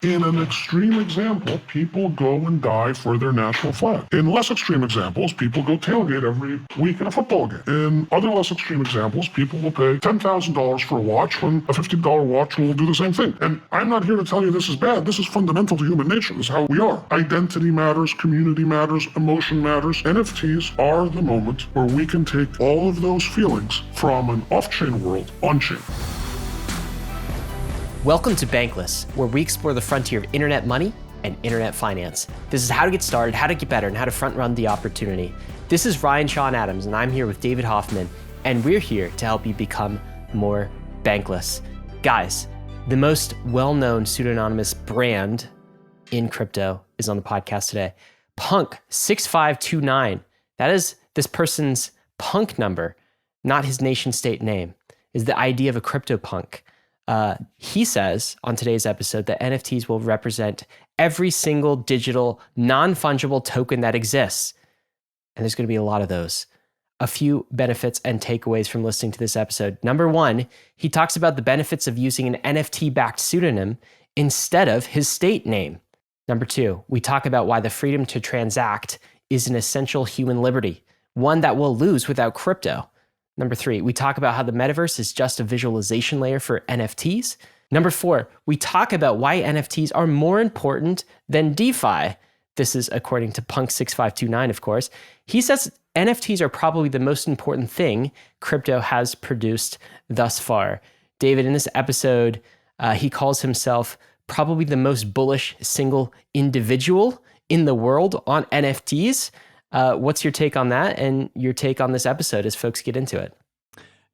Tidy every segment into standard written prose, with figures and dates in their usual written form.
In an extreme example, people go and die for their national flag. In less extreme examples, people go tailgate every week in a football game. In other less extreme examples, people will pay $10,000 for a watch when a $50 watch will do the same thing. And I'm not here to tell you this is bad. This is fundamental to human nature. This is how we are. Identity matters, community matters, emotion matters. NFTs are the moment where we can take all of those feelings from an off-chain world on-chain. Welcome to Bankless, where we explore the frontier of internet money and internet finance. This is how to get started, how to get better, and how to front run the opportunity. This is Ryan Sean Adams, and I'm here with David Hoffman, and we're here to help you become more bankless. Guys, the most well-known pseudonymous brand in crypto is on the podcast today. Punk6529, that is this person's punk number, not his nation state name, is the idea of a CryptoPunk. He says on today's episode that NFTs will represent every single digital non-fungible token that exists. And there's going to be a lot of those. A few benefits and takeaways from listening to this episode. Number one, he talks about the benefits of using an NFT-backed pseudonym instead of his state name. Number two, we talk about why the freedom to transact is an essential human liberty, one that we'll lose without crypto. Number three, we talk about how the metaverse is just a visualization layer for NFTs. Number four, we talk about why NFTs are more important than DeFi. This is according to Punk6529, of course. He says NFTs are probably the most important thing crypto has produced thus far. David, in this episode, he calls himself probably the most bullish single individual in the world on NFTs. What's your take on that and your take on this episode as folks get into it?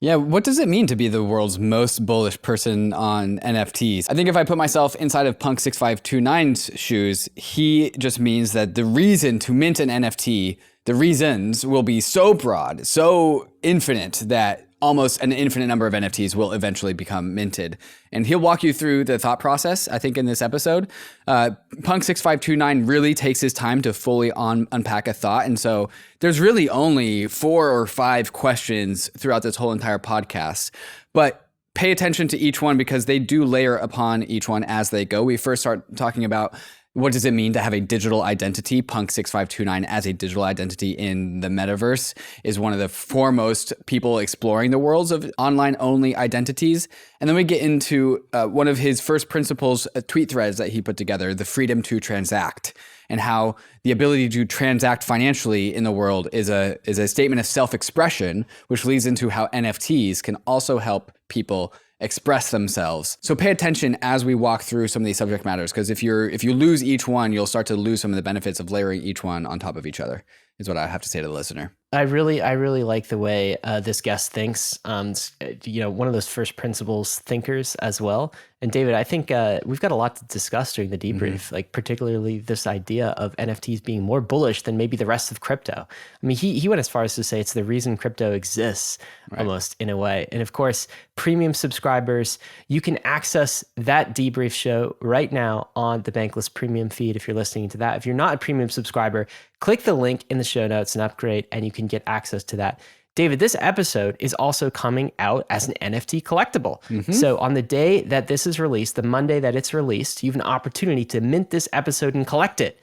Yeah, what does it mean to be the world's most bullish person on NFTs? I think if I put myself inside of Punk6529's shoes, he just means that the reason to mint an NFT, the reasons will be so broad, so infinite that almost an infinite number of NFTs will eventually become minted. And he'll walk you through the thought process, I think, in this episode. Punk6529 really takes his time to fully unpack a thought. And so there's really only 4 or 5 questions throughout this whole entire podcast. But pay attention to each one because they do layer upon each one as they go. We first start talking about what does it mean to have a digital identity? Punk6529 as a digital identity in the metaverse is one of the foremost people exploring the worlds of online-only identities. And then we get into one of his first principles tweet threads that he put together, the freedom to transact, and how the ability to transact financially in the world is a statement of self-expression, which leads into how NFTs can also help people express themselves. So pay attention as we walk through some of these subject matters, because if you lose each one, you'll start to lose some of the benefits of layering each one on top of each other, is what I have to say to the listener. I really like the way this guest thinks. One of those first principles thinkers as well. And David, I think we've got a lot to discuss during the debrief, like particularly this idea of NFTs being more bullish than maybe the rest of crypto. I mean, he went as far as to say it's the reason crypto exists, right, almost in a way. And of course, premium subscribers, you can access that debrief show right now on the Bankless premium feed if you're listening to that. If you're not a premium subscriber, click the link in the show notes and upgrade, and you can get access to that. David, this episode is also coming out as an NFT collectible. So on the day that this is released, the Monday that it's released, you have an opportunity to mint this episode and collect it.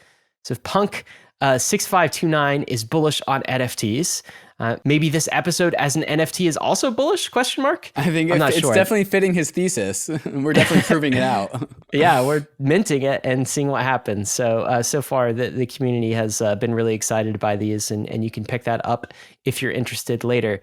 So if Punk6529 is bullish on NFTs, maybe this episode as an NFT is also bullish, question mark? I think it's definitely fitting his thesis. We're definitely proving it out. Yeah, we're minting it and seeing what happens. So far, the community has been really excited by these, and you can pick that up if you're interested later.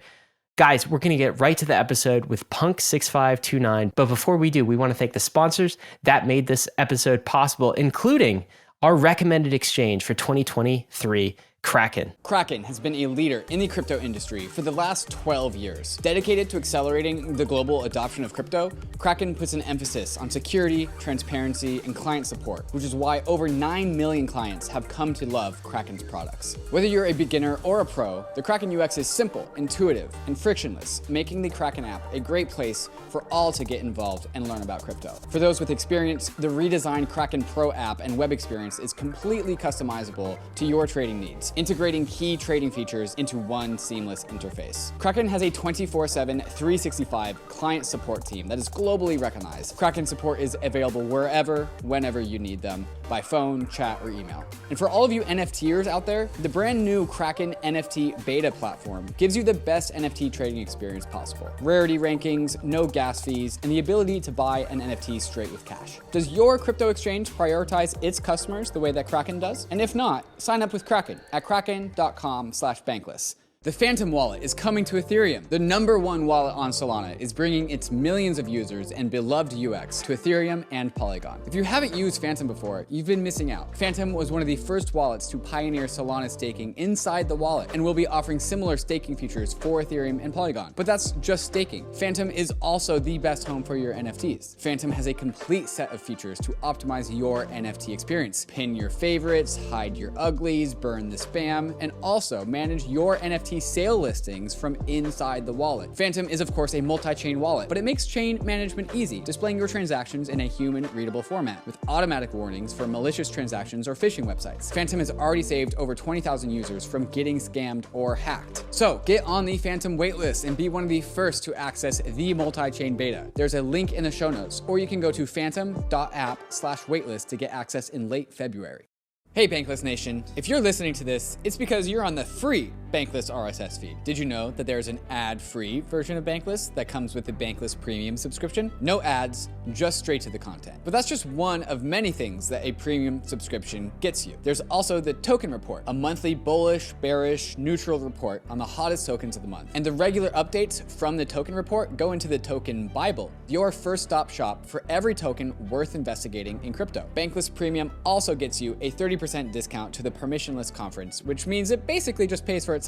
Guys, we're going to get right to the episode with Punk6529. But before we do, we want to thank the sponsors that made this episode possible, including our recommended exchange for 2023, KRAKEN. KRAKEN has been a leader in the crypto industry for the last 12 years. Dedicated to accelerating the global adoption of crypto, KRAKEN puts an emphasis on security, transparency, and client support, which is why over 9 million clients have come to love KRAKEN's products. Whether you're a beginner or a pro, the KRAKEN UX is simple, intuitive, and frictionless, making the KRAKEN app a great place for all to get involved and learn about crypto. For those with experience, the redesigned KRAKEN Pro app and web experience is completely customizable to your trading needs. NFTs, integrating key trading features into one seamless interface. KRAKEN has a 24/7, 365 client support team that is globally recognized. KRAKEN support is available wherever, whenever you need them, by phone, chat, or email. And for all of you NFTers out there, the brand new KRAKEN NFT beta platform gives you the best NFT trading experience possible. Rarity rankings, no gas fees, and the ability to buy an NFT straight with cash. Does your crypto exchange prioritize its customers the way that KRAKEN does? And if not, sign up with KRAKEN at kraken.com/bankless. The Phantom wallet is coming to Ethereum. The #1 wallet on Solana is bringing its millions of users and beloved UX to Ethereum and Polygon. If you haven't used Phantom before, you've been missing out. Phantom was one of the first wallets to pioneer Solana staking inside the wallet and will be offering similar staking features for Ethereum and Polygon. But that's just staking. Phantom is also the best home for your NFTs. Phantom has a complete set of features to optimize your NFT experience. Pin your favorites, hide your uglies, burn the spam, and also manage your NFT sale listings from inside the wallet. Phantom is of course a multi-chain wallet, but it makes chain management easy, displaying your transactions in a human-readable format with automatic warnings for malicious transactions or phishing websites. Phantom has already saved over 20,000 users from getting scammed or hacked. So get on the Phantom waitlist and be one of the first to access the multi-chain beta. There's a link in the show notes, or you can go to phantom.app/waitlist to get access in late February. Hey Bankless Nation, if you're listening to this, it's because you're on the free Bankless RSS feed. Did you know that there's an ad-free version of Bankless that comes with the Bankless Premium subscription? No ads, just straight to the content. But that's just one of many things that a premium subscription gets you. There's also the Token Report, a monthly bullish, bearish, neutral report on the hottest tokens of the month. And the regular updates from the Token Report go into the Token Bible, your first stop shop for every token worth investigating in crypto. Bankless Premium also gets you a 30% discount to the permissionless conference, which means it basically just pays for itself.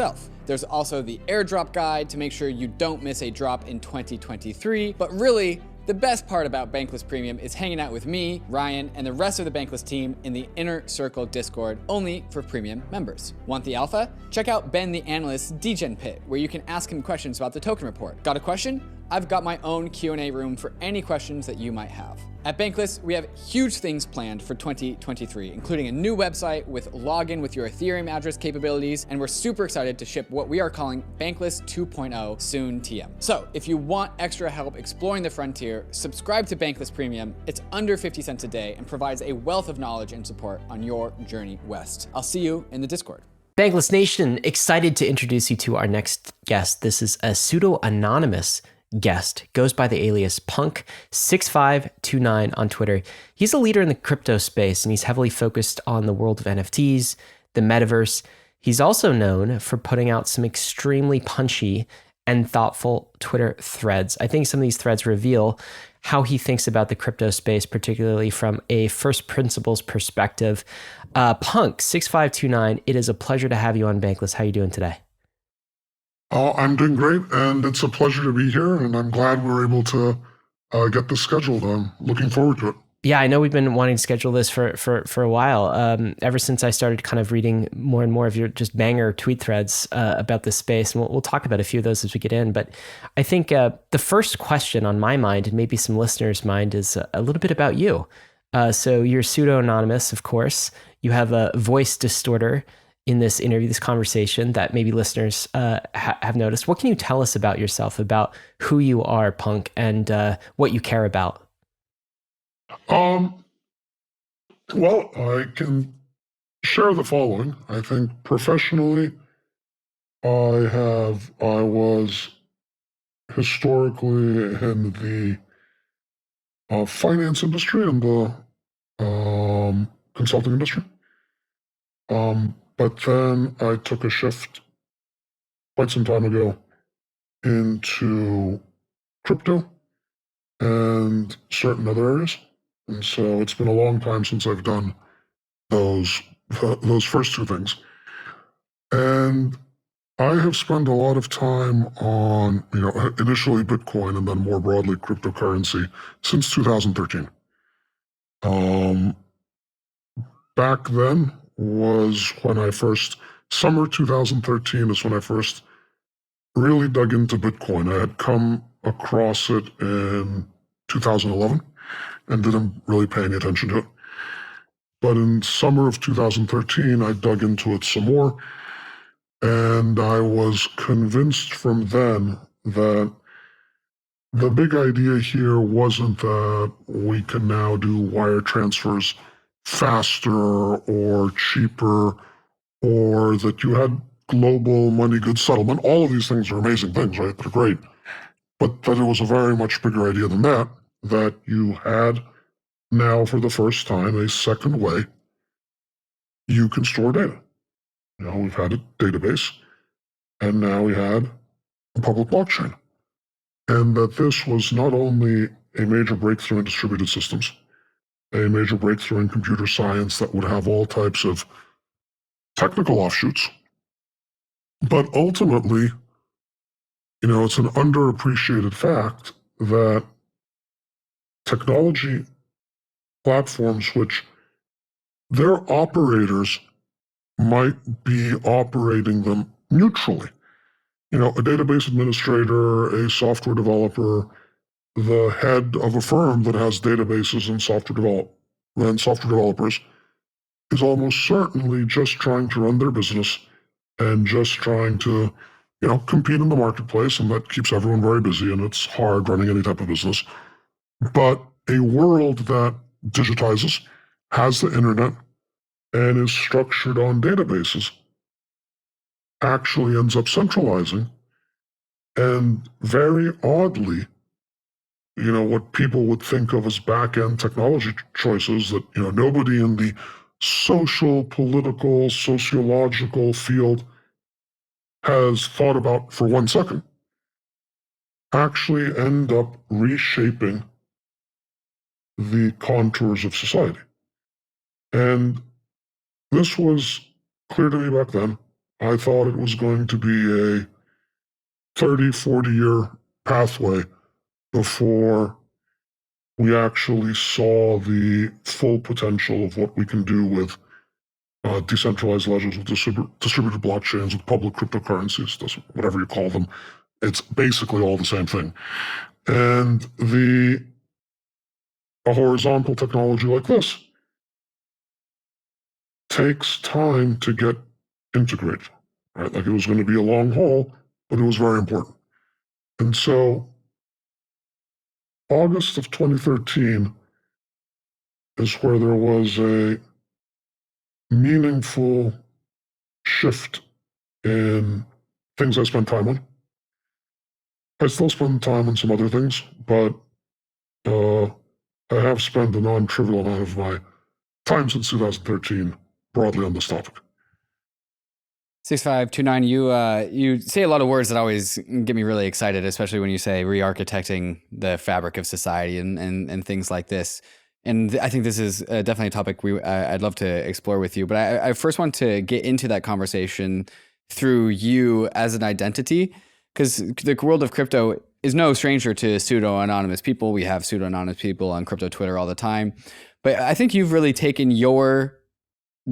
There's also the airdrop guide to make sure you don't miss a drop in 2023, but really, the best part about Bankless Premium is hanging out with me, Ryan, and the rest of the Bankless team in the Inner Circle Discord, only for premium members. Want the alpha? Check out Ben the Analyst's Degen Pit, where you can ask him questions about the Token Report. Got a question? I've got my own Q&A room for any questions that you might have. At Bankless, we have huge things planned for 2023, including a new website with login with your Ethereum address capabilities, and we're super excited to ship what we are calling Bankless 2.0 soon TM. So if you want extra help exploring the frontier, subscribe to Bankless Premium. It's under 50 cents a day and provides a wealth of knowledge and support on your journey west. I'll see you in the Discord. Bankless Nation, excited to introduce you to our next guest. This is a pseudo-anonymous guest, goes by the alias Punk6529 on Twitter. He's a leader in the crypto space, and he's heavily focused on the world of NFTs, the Metaverse. He's also known for putting out some extremely punchy and thoughtful Twitter threads. I think some of these threads reveal how he thinks about the crypto space, particularly from a first principles perspective. Punk6529, it is a pleasure to have you on Bankless. How are you doing today? I'm doing great, and it's a pleasure to be here, and I'm glad we're able to get this scheduled. I'm looking forward to it. Yeah, I know we've been wanting to schedule this for a while, ever since I started kind of reading more and more of your just banger tweet threads about this space, and we'll talk about a few of those as we get in. But I think the first question on my mind, and maybe some listeners' mind, is a little bit about you. So you're pseudo-anonymous, of course. You have a voice distorter in this interview, this conversation that maybe listeners have noticed. What can you tell us about yourself, about who you are, Punk, and what you care about? Well, I can share the following. I think professionally, I was historically in the finance industry and the consulting industry. But then I took a shift quite some time ago into crypto and certain other areas. And so it's been a long time since I've done those first two things. And I have spent a lot of time on, initially Bitcoin and then more broadly cryptocurrency since 2013. Back then was when summer 2013 is when I first really dug into Bitcoin. I had come across it in 2011 and didn't really pay any attention to it. But in summer of 2013, I dug into it some more, and I was convinced from then that the big idea here wasn't that we can now do wire transfers faster or cheaper, or that you had global money goods settlement. All of these things are amazing things, right? They're great. But that it was a very much bigger idea than that you had now for the first time a second way you can store data. We've had a database, and now we had a public blockchain. And that this was not only a major breakthrough in distributed systems, a major breakthrough in computer science that would have all types of technical offshoots, but ultimately, it's an underappreciated fact that technology platforms, which their operators might be operating them neutrally. A database administrator, a software developer, the head of a firm that has databases and software developers is almost certainly just trying to run their business and just trying to, compete in the marketplace, and that keeps everyone very busy, and it's hard running any type of business. But a world that digitizes, has the internet, and is structured on databases actually ends up centralizing. And very oddly, what people would think of as back-end technology choices that, nobody in the social, political, sociological field has thought about for 1 second, actually end up reshaping the contours of society. And this was clear to me back then. I thought it was going to be a 30, 40-year pathway before we actually saw the full potential of what we can do with decentralized ledgers, with distributed blockchains, with public cryptocurrencies, whatever you call them. It's basically all the same thing. And a horizontal technology like this takes time to get integrated, right? Like, it was going to be a long haul, but it was very important. And so August of 2013 is where there was a meaningful shift in things I spent time on. I still spend time on some other things, but I have spent a non-trivial amount of my time since 2013 broadly on this topic. 6529, you say a lot of words that always get me really excited, especially when you say re-architecting the fabric of society and things like this. And I think this is definitely a topic I'd love to explore with you. But I first want to get into that conversation through you as an identity, because the world of crypto is no stranger to pseudo-anonymous people. We have pseudo-anonymous people on crypto Twitter all the time. But I think you've really taken your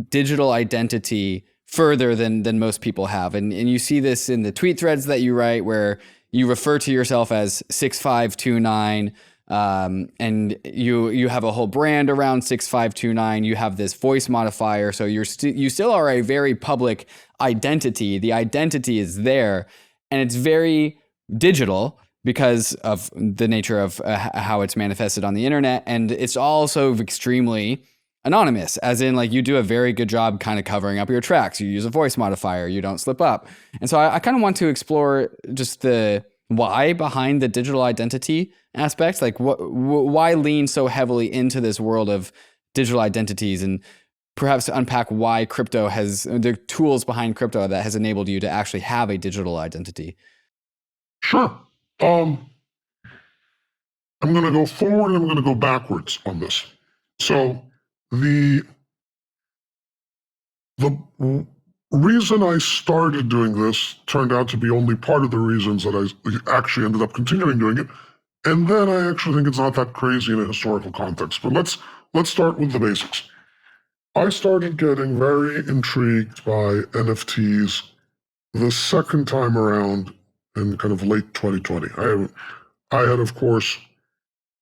digital identity further than most people have. And you see this in the tweet threads that you write, where you refer to yourself as 6529, and you have a whole brand around 6529. You have this voice modifier. So you still are a very public identity. The identity is there, and it's very digital because of the nature of how it's manifested on the internet. And it's also extremely anonymous, as in, like, you do a very good job kind of covering up your tracks. You use a voice modifier, you don't slip up. And so I kind of want to explore just the why behind the digital identity aspects. Like, why lean so heavily into this world of digital identities, and perhaps unpack why crypto has the tools behind crypto that has enabled you to actually have a digital identity. Sure. I'm going to go forward and I'm going to go backwards on this. So the reason I started doing this turned out to be only part of the reasons that I actually ended up continuing doing it. And then I actually think it's not that crazy in a historical context. But let's start with the basics. I started getting very intrigued by NFTs the second time around in kind of late 2020. I had, of course,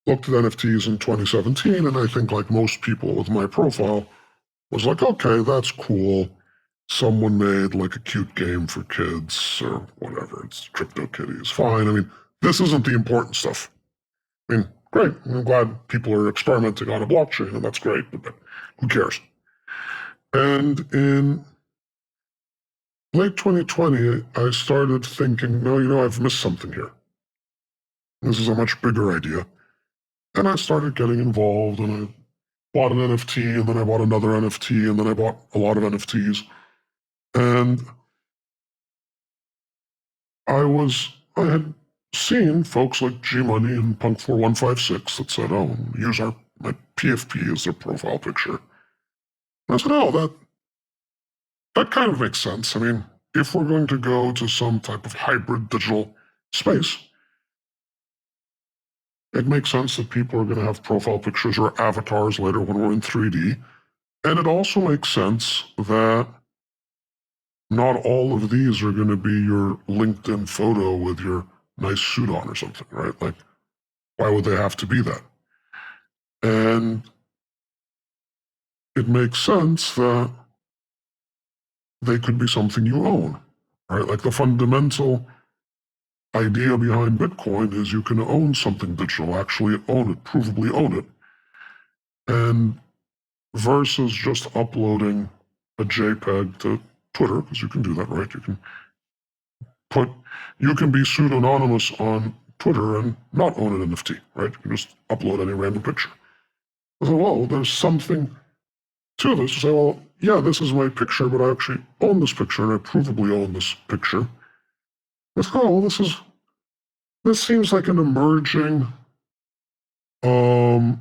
looked at NFTs in 2017, and I think, like most people with my profile, was like, okay, that's cool. Someone made like a cute game for kids or whatever. It's CryptoKitties. Fine. I mean, this isn't the important stuff. I mean, great. I'm glad people are experimenting on a blockchain, and that's great, but who cares? And in late 2020, I started thinking, no, I've missed something here. This is a much bigger idea. And I started getting involved, and I bought an NFT, and then I bought another NFT, and then I bought a lot of NFTs. And I had seen folks like G-Money and Punk6156 that said, oh, use my PFP as their profile picture. And I said, oh, that kind of makes sense. I mean, if we're going to go to some type of hybrid digital space, it makes sense that people are going to have profile pictures or avatars later when we're in 3D. And it also makes sense that not all of these are going to be your LinkedIn photo with your nice suit on or something, right? Like, why would they have to be that? And it makes sense that they could be something you own, right? Like the fundamental idea behind Bitcoin is you can own something digital, actually own it, provably own it. And versus just uploading a JPEG to Twitter, because you can do that, right? You can be pseudonymous on Twitter and not own an NFT, right? You can just upload any random picture. So, well, there's something to this. You say, well, yeah, this is my picture, but I actually own this picture, and I provably own this picture. It's, oh, well, this seems like an emerging thing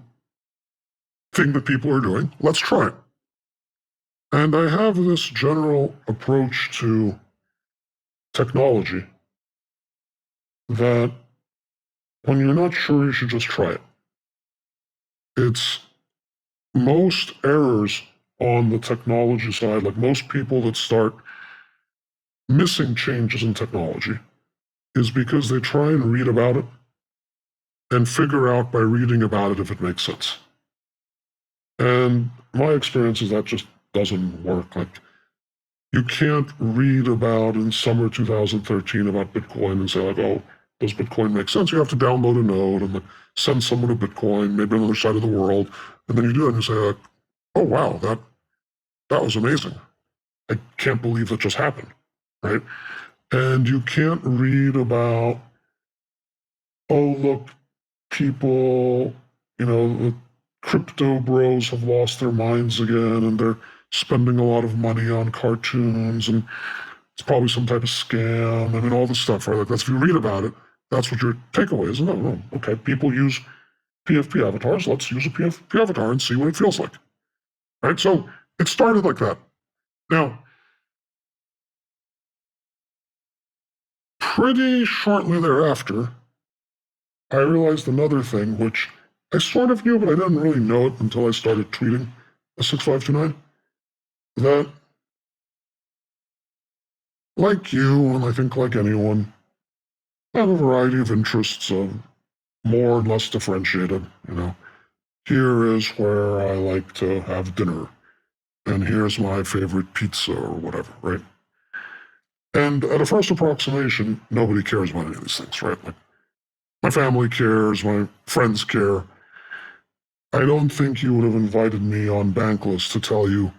that people are doing. Let's try it. And I have this general approach to technology that when you're not sure, you should just try it. It's most errors on the technology side, like most people that start missing changes in technology, is because they try and read about it and figure out by reading about it if it makes sense. And my experience is that just doesn't work. Like, you can't read about in summer 2013 about Bitcoin and say, like, oh, does Bitcoin make sense? You have to download a node and like send someone a Bitcoin, maybe on the other side of the world. And then you do it and you say, like, oh, wow, that was amazing. I can't believe that just happened, right? And you can't read about, oh, look, people, the crypto bros have lost their minds again and they're spending a lot of money on cartoons and it's probably some type of scam. I mean, all this stuff, right? Like, that's, if you read about it, that's what your takeaway is. No, okay, people use PFP avatars. Let's use a PFP avatar and see what it feels like, right? So it started like that. Now, pretty shortly thereafter, I realized another thing, which I sort of knew, but I didn't really know it until I started tweeting a 6529, that like you, and I think like anyone, I have a variety of interests of more and less differentiated, Here is where I like to have dinner, and here's my favorite pizza or whatever, right? And at a first approximation, nobody cares about any of these things, right? Like, my family cares, my friends care. I don't think you would have invited me on Bankless to tell you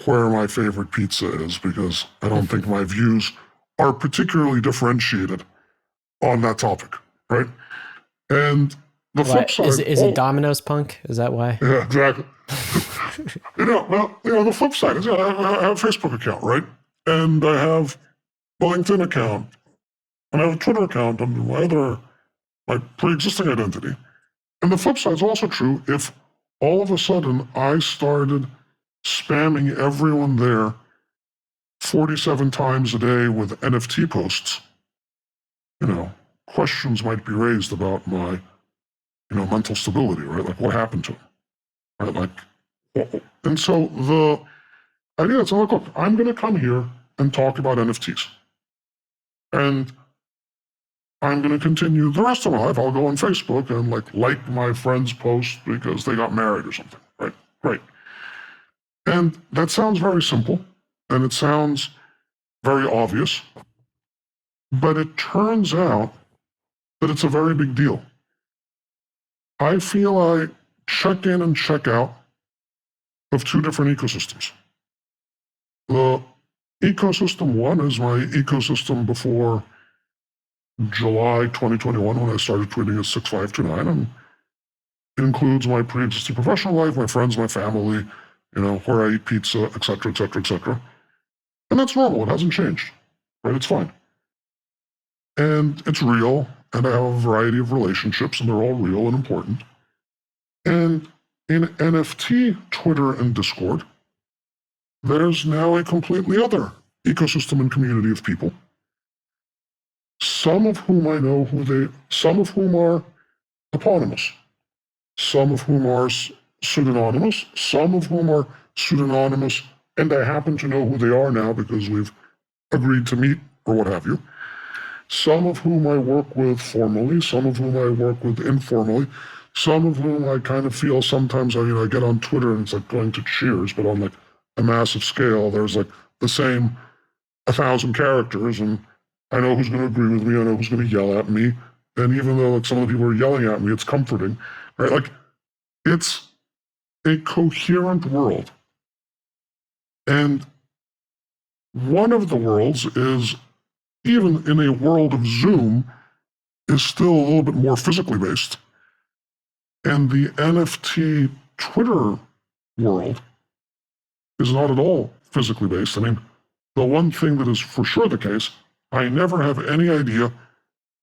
where my favorite pizza is, because I don't think my views are particularly differentiated on that topic, right? And the flip side... Is it Domino's, Punk? Is that why? Yeah, exactly. The flip side is, I have a Facebook account, right? And I have a LinkedIn account, and I have a Twitter account under my pre-existing identity. And the flip side is also true. If all of a sudden I started spamming everyone there 47 times a day with NFT posts, questions might be raised about my, mental stability, right? Like, what happened to him, right? Like, and so the idea is, look, I'm going to come here and talk about NFTs. And I'm going to continue the rest of my life. I'll go on Facebook and like my friend's post because they got married or something, right? Great. And that sounds very simple, and it sounds very obvious, but it turns out that it's a very big deal. I feel I check in and check out of two different ecosystems. The ecosystem one is my ecosystem before July 2021 when I started tweeting at 6529, and it includes my pre-existing professional life, my friends, my family, where I eat pizza, etc., etc., etc. And that's normal. It hasn't changed, right? It's fine. And it's real, and I have a variety of relationships, and they're all real and important. And in NFT, Twitter, and Discord, there's now a completely other ecosystem and community of people, some of whom I know some of whom are eponymous, some of whom are pseudonymous, some of whom are pseudonymous, and I happen to know who they are now because we've agreed to meet or what have you. Some of whom I work with formally, some of whom I work with informally, some of whom I kind of feel sometimes, I get on Twitter and it's like going to Cheers, but on like a massive scale. There's like the same 1,000 characters, and I know who's going to agree with me, I know who's going to yell at me, and even though like some of the people are yelling at me, it's comforting, right? Like, it's a coherent world. And one of the worlds is, even in a world of Zoom, is still a little bit more physically based. And the NFT Twitter world is not at all physically based. I mean, the one thing that is for sure the case, I never have any idea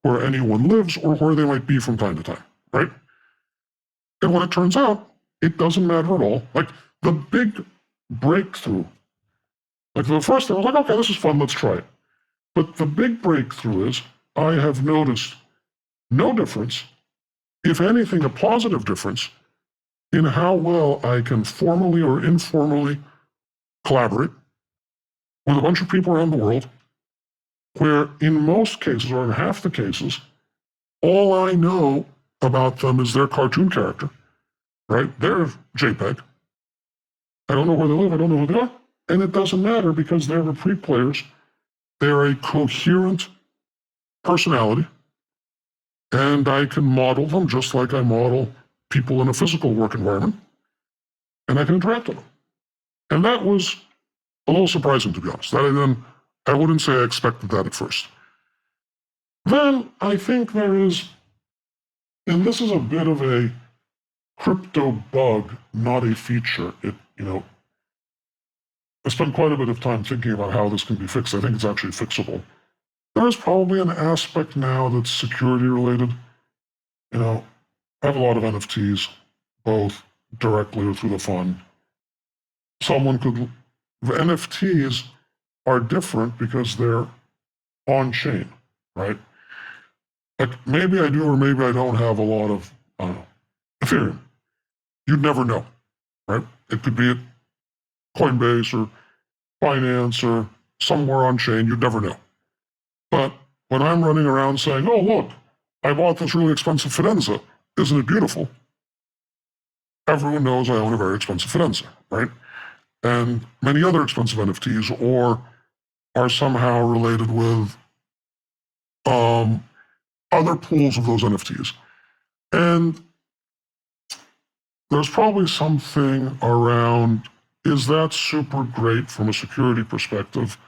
where anyone lives or where they might be from time to time, right? And when it turns out, it doesn't matter at all. Like, the big breakthrough, like the first thing, I was like, okay, this is fun, let's try it. But the big breakthrough is I have noticed no difference, if anything, a positive difference, in how well I can formally or informally collaborate with a bunch of people around the world, where in most cases, or in half the cases, all I know about them is their cartoon character, right? They're JPEG. I don't know where they live, I don't know who they are, and it doesn't matter because they're repeat players. They're a coherent personality, and I can model them just like I model people in a physical work environment, and I can interact with them. And that was a little surprising, to be honest. I wouldn't say I expected that at first. Then I think there is, and this is a bit of a crypto bug, not a feature. I spent quite a bit of time thinking about how this can be fixed. I think it's actually fixable. There is probably an aspect now that's security related. I have a lot of NFTs, both directly or through the fund. The NFTs are different because they're on-chain, right? Like, maybe I do or maybe I don't have a lot of, Ethereum. You'd never know, right? It could be at Coinbase or Binance or somewhere on-chain, you'd never know. But when I'm running around saying, oh, look, I bought this really expensive Fidenza, isn't it beautiful? Everyone knows I own a very expensive Fidenza, right? And many other expensive NFTs, or are somehow related with other pools of those NFTs. And there's probably something around, is that super great from a security perspective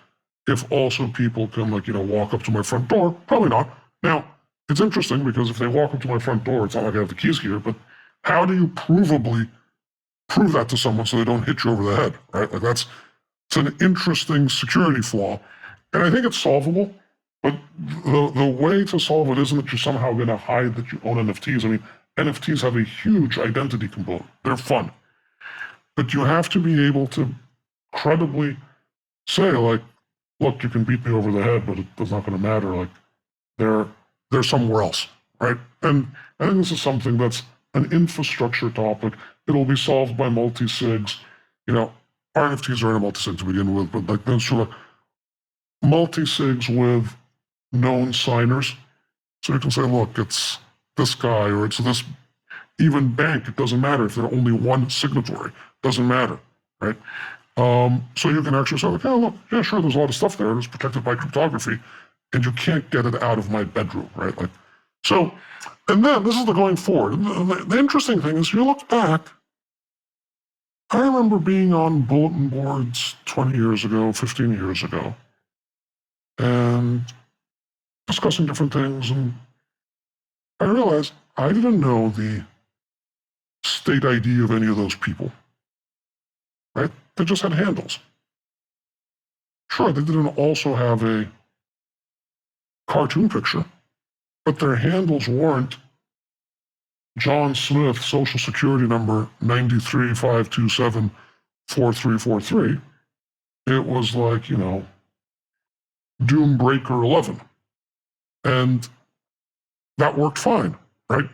if also people can, walk up to my front door? Probably not. Now, it's interesting because if they walk up to my front door, it's not like I have the keys here, but how do you provably prove that to someone so they don't hit you over the head, right? Like, it's an interesting security flaw. And I think it's solvable, but the way to solve it isn't that you're somehow going to hide that you own NFTs. I mean, NFTs have a huge identity component. They're fun. But you have to be able to credibly say, like, look, you can beat me over the head, but it's not going to matter. Like, they're somewhere else, right? And I think this is something that's an infrastructure topic. It'll be solved by multi-sigs. Our NFTs are in a multi-sig to begin with, but like those sort of multi-sigs with known signers. So you can say, look, it's this guy, or it's this even bank. It doesn't matter if they're only one signatory. Doesn't matter, right? So you can actually say, like, oh, look, yeah, sure, there's a lot of stuff there. It's protected by cryptography, and you can't get it out of my bedroom, right? Like, so, and then this is the going forward. And the interesting thing is, you look back, I remember being on bulletin boards 20 years ago, 15 years ago, and discussing different things, and I realized I didn't know the state ID of any of those people, right? They just had handles. Sure, they didn't also have a cartoon picture, but their handles weren't John Smith, social security number 935274343. It was like, Doombreaker 11. And that worked fine, right?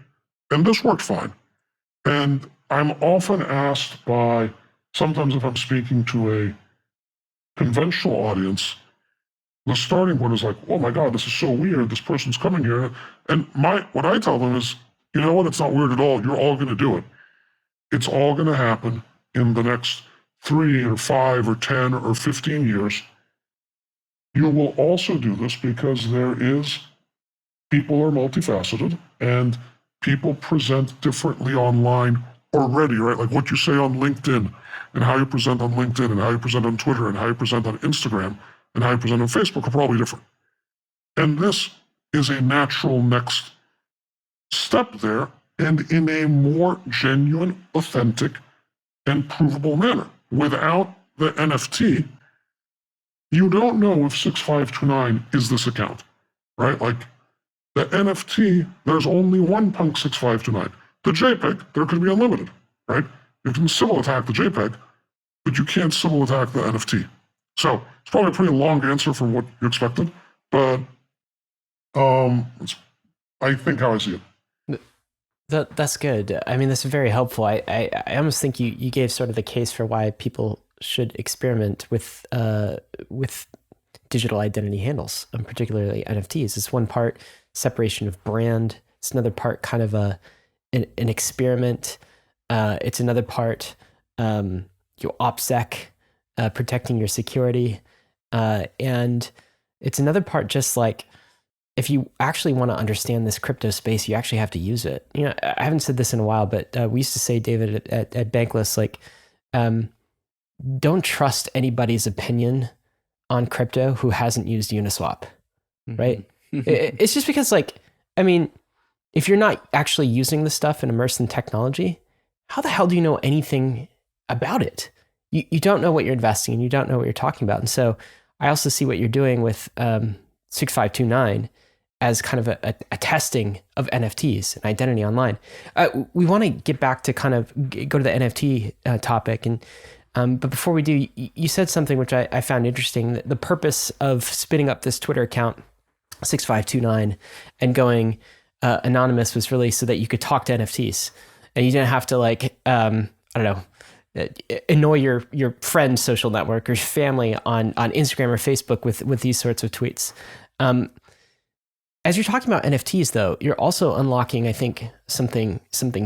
And this worked fine. And I'm often asked by, sometimes if I'm speaking to a conventional audience, the starting point is like, oh my God, this is so weird. This person's coming here. And what I tell them is, you know what? It's not weird at all. You're all going to do it. It's all going to happen in the next 3 or 5 or 10 or 15 years. You will also do this because people are multifaceted and people present differently online already, right? Like what you say on LinkedIn and how you present on LinkedIn and how you present on Twitter and how you present on Instagram and how you present on Facebook are probably different. And this is a natural next step there, and in a more genuine, authentic, and provable manner. Without the NFT, you don't know if 6529 is this account, right? Like the NFT, there's only one Punk6529. The JPEG, there could be unlimited, right? You can Sybil attack the JPEG, but you can't Sybil attack the NFT. So it's probably a pretty long answer from what you expected, but it's, I think, how I see it. That's good. I mean, that's very helpful. I almost think you gave sort of the case for why people should experiment with digital identity handles, and particularly NFTs. It's one part separation of brand. It's another part kind of an experiment. It's another part your OPSEC, protecting your security, and it's another part just like, if you actually want to understand this crypto space, you actually have to use it. I haven't said this in a while, but we used to say, David, at Bankless, like, don't trust anybody's opinion on crypto who hasn't used Uniswap, right? It's just because, like, I mean, if you're not actually using the stuff and immersed in technology, how the hell do you know anything about it? You don't know what you're investing in, you don't know what you're talking about. And so I also see what you're doing with 6529 as kind of a testing of NFTs and identity online. We want to get back to kind of go to the NFT topic. And but before we do, you said something which I found interesting. The purpose of spinning up this Twitter account, 6529, and going anonymous was really so that you could talk to NFTs. And you didn't have to, like, I don't know, annoy your friend's social network or family on Instagram or Facebook with these sorts of tweets. As you're talking about NFTs, though, you're also unlocking, I think, something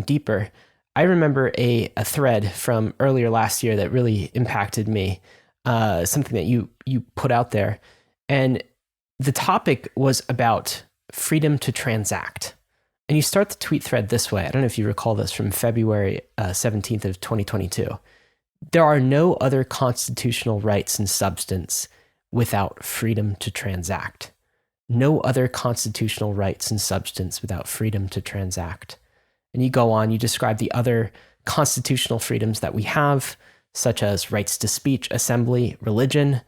deeper. I remember a thread from earlier last year that really impacted me, something that you put out there. And the topic was about freedom to transact. And you start the tweet thread this way. I don't know if you recall this, from February 17th of 2022. There are no other constitutional rights in substance without freedom to transact. No other constitutional rights in substance without freedom to transact. And you go on, you describe the other constitutional freedoms that we have, such as rights to speech, assembly, religion,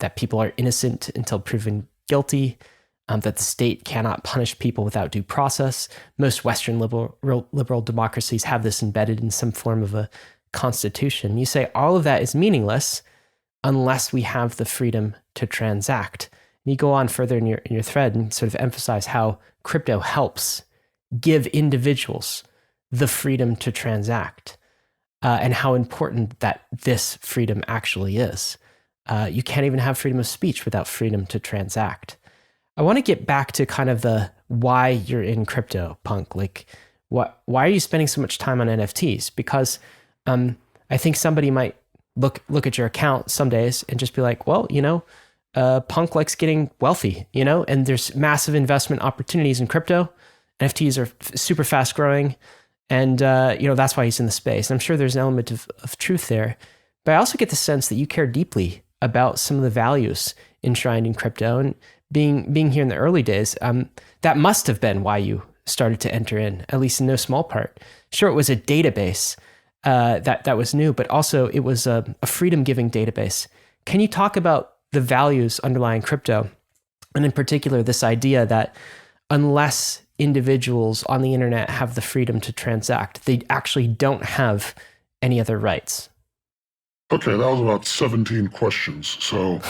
that people are innocent until proven guilty, that the state cannot punish people without due process. Most Western liberal democracies have this embedded in some form of a constitution. You say all of that is meaningless unless we have the freedom to transact. And you go on further in your thread and sort of emphasize how crypto helps give individuals the freedom to transact, and how important that this freedom actually is. You can't even have freedom of speech without freedom to transact. I want to get back to kind of the why you're in crypto, Punk. Like, why are you spending so much time on NFTs? Because I think somebody might look at your account some days and just be like, well, Punk likes getting wealthy, and there's massive investment opportunities in crypto. NFTs are super fast growing. And, that's why he's in the space. And I'm sure there's an element of truth there. But I also get the sense that you care deeply about some of the values enshrined in crypto. And being here in the early days, that must have been why you started to enter in, at least in no small part. Sure, it was a database that was new, but also it was a freedom-giving database. Can you talk about the values underlying crypto? And in particular, this idea that unless individuals on the internet have the freedom to transact, they actually don't have any other rights. Okay, that was about 17 questions. So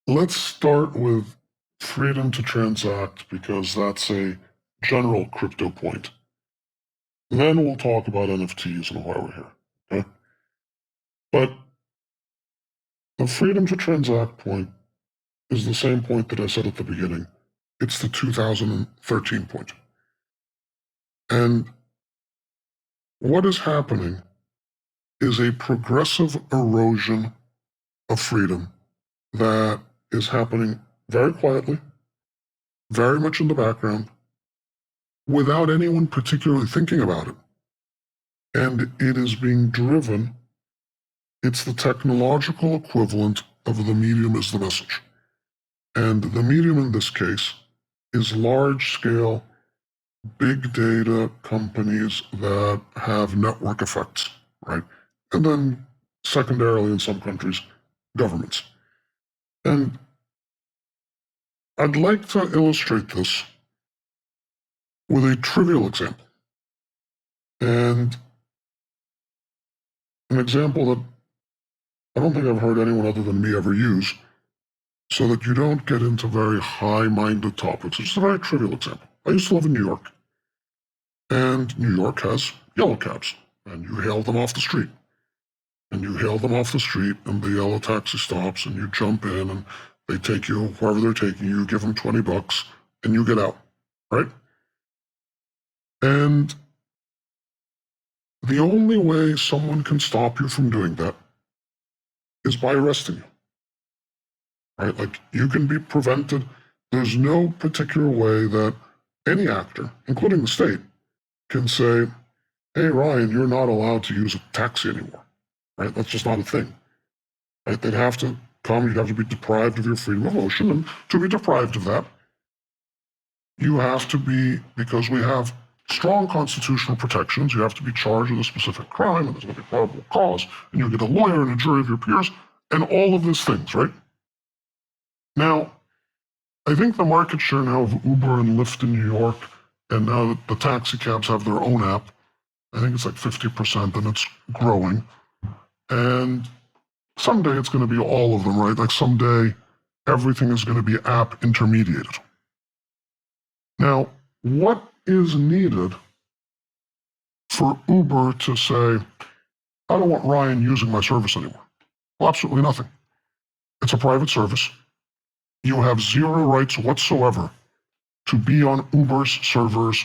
let's start with freedom to transact, because that's a general crypto point. Then we'll talk about NFTs and why we're here. Okay? But the freedom to transact point is the same point that I said at the beginning. It's the 2013 point. And what is happening is a progressive erosion of freedom that is happening very quietly, very much in the background, without anyone particularly thinking about it. And it is being driven, it's the technological equivalent of the medium is the message. And the medium in this case is large-scale, big data companies that have network effects, right? And then secondarily, in some countries, governments. And I'd like to illustrate this with a trivial example. And an example that I don't think I've heard anyone other than me ever use, so that you don't get into very high-minded topics. It's just a very trivial example. I used to live in New York, and New York has yellow cabs, and you hail them off the street. And you hail them off the street, and the yellow taxi stops, and you jump in, and they take you wherever they're taking you, give them $20, and you get out, right? And the only way someone can stop you from doing that is by arresting you. Right? Like, you can be prevented. There's no particular way that any actor, including the state, can say, hey, Ryan, you're not allowed to use a taxi anymore. Right? That's just not a thing. Right? They'd have to come, you'd have to be deprived of your freedom of motion, and to be deprived of that, you have to be, because we have strong constitutional protections, you have to be charged with a specific crime, and there's going to be probable cause, and you get a lawyer and a jury of your peers, and all of these things, right? Now, I think the market share now of Uber and Lyft in New York, and now that the taxi cabs have their own app, I think it's like 50%, and it's growing. And someday it's going to be all of them, right? Like someday everything is going to be app intermediated. Now, what is needed for Uber to say, I don't want Ryan using my service anymore? Well, absolutely nothing. It's a private service. You have zero rights whatsoever to be on Uber's servers,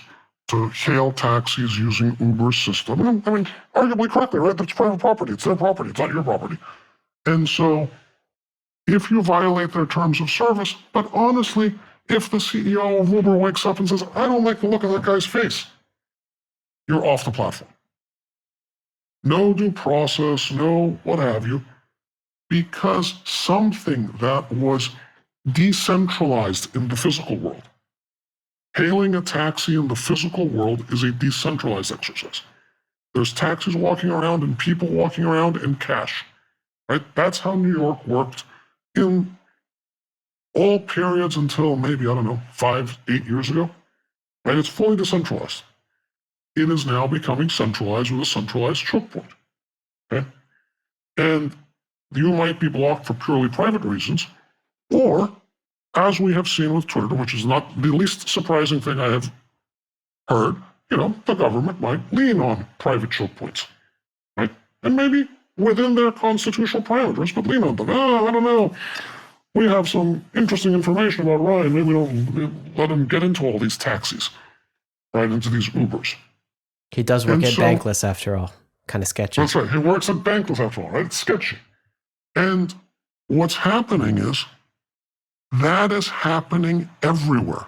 to hail taxis using Uber's system. I mean, arguably correctly, right? That's private property. It's their property. It's not your property. And so if you violate their terms of service, but honestly, if the CEO of Uber wakes up and says, I don't like the look of that guy's face, you're off the platform. No due process, no what have you, because something that was decentralized in the physical world. Hailing a taxi in the physical world is a decentralized exercise. There's taxis walking around and people walking around and cash, right? That's how New York worked in all periods until maybe, 5, 8 years ago, right? It's fully decentralized. It is now becoming centralized with a centralized choke point, okay? And you might be blocked for purely private reasons, or, as we have seen with Twitter, which is not the least surprising thing I have heard, the government might lean on private choke points, right? And maybe within their constitutional parameters, but lean on them. I don't know. We have some interesting information about Ryan. Maybe we don't let him get into all these taxis, right, into these Ubers. He does work And at so- Bankless after all. Kind of sketchy. That's right. He works at Bankless after all, right? It's sketchy. And what's happening is that is happening everywhere.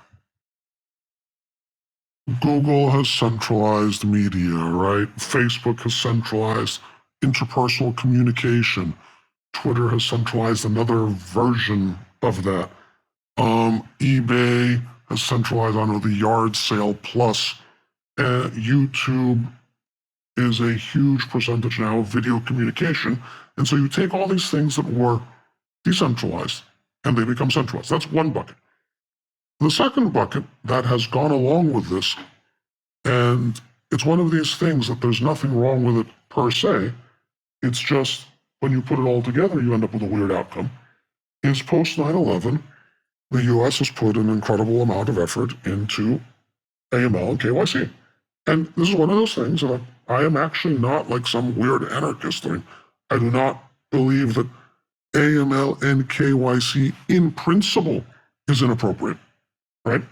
Google has centralized media, right? Facebook has centralized interpersonal communication. Twitter has centralized another version of that. eBay has centralized, I don't know, the yard sale plus. YouTube is a huge percentage now of video communication. And so you take all these things that were decentralized and they become centralized. That's one bucket. The second bucket that has gone along with this, and it's one of these things that there's nothing wrong with it per se, it's just when you put it all together, you end up with a weird outcome, is post 9/11, the US has put an incredible amount of effort into AML and KYC. And this is one of those things that I am actually not like some weird anarchist. I do not believe that AML and KYC in principle is inappropriate, right?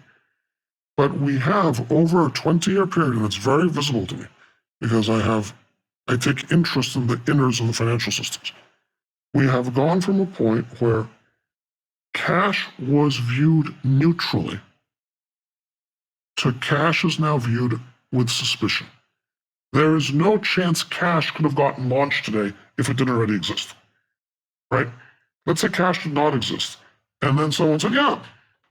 But we have over a 20-year period, and it's very visible to me because I take interest in the innards of the financial systems. We have gone from a point where cash was viewed neutrally to cash is now viewed with suspicion. There is no chance cash could have gotten launched today if it didn't already exist, right? Let's say cash did not exist. And then someone said, yeah,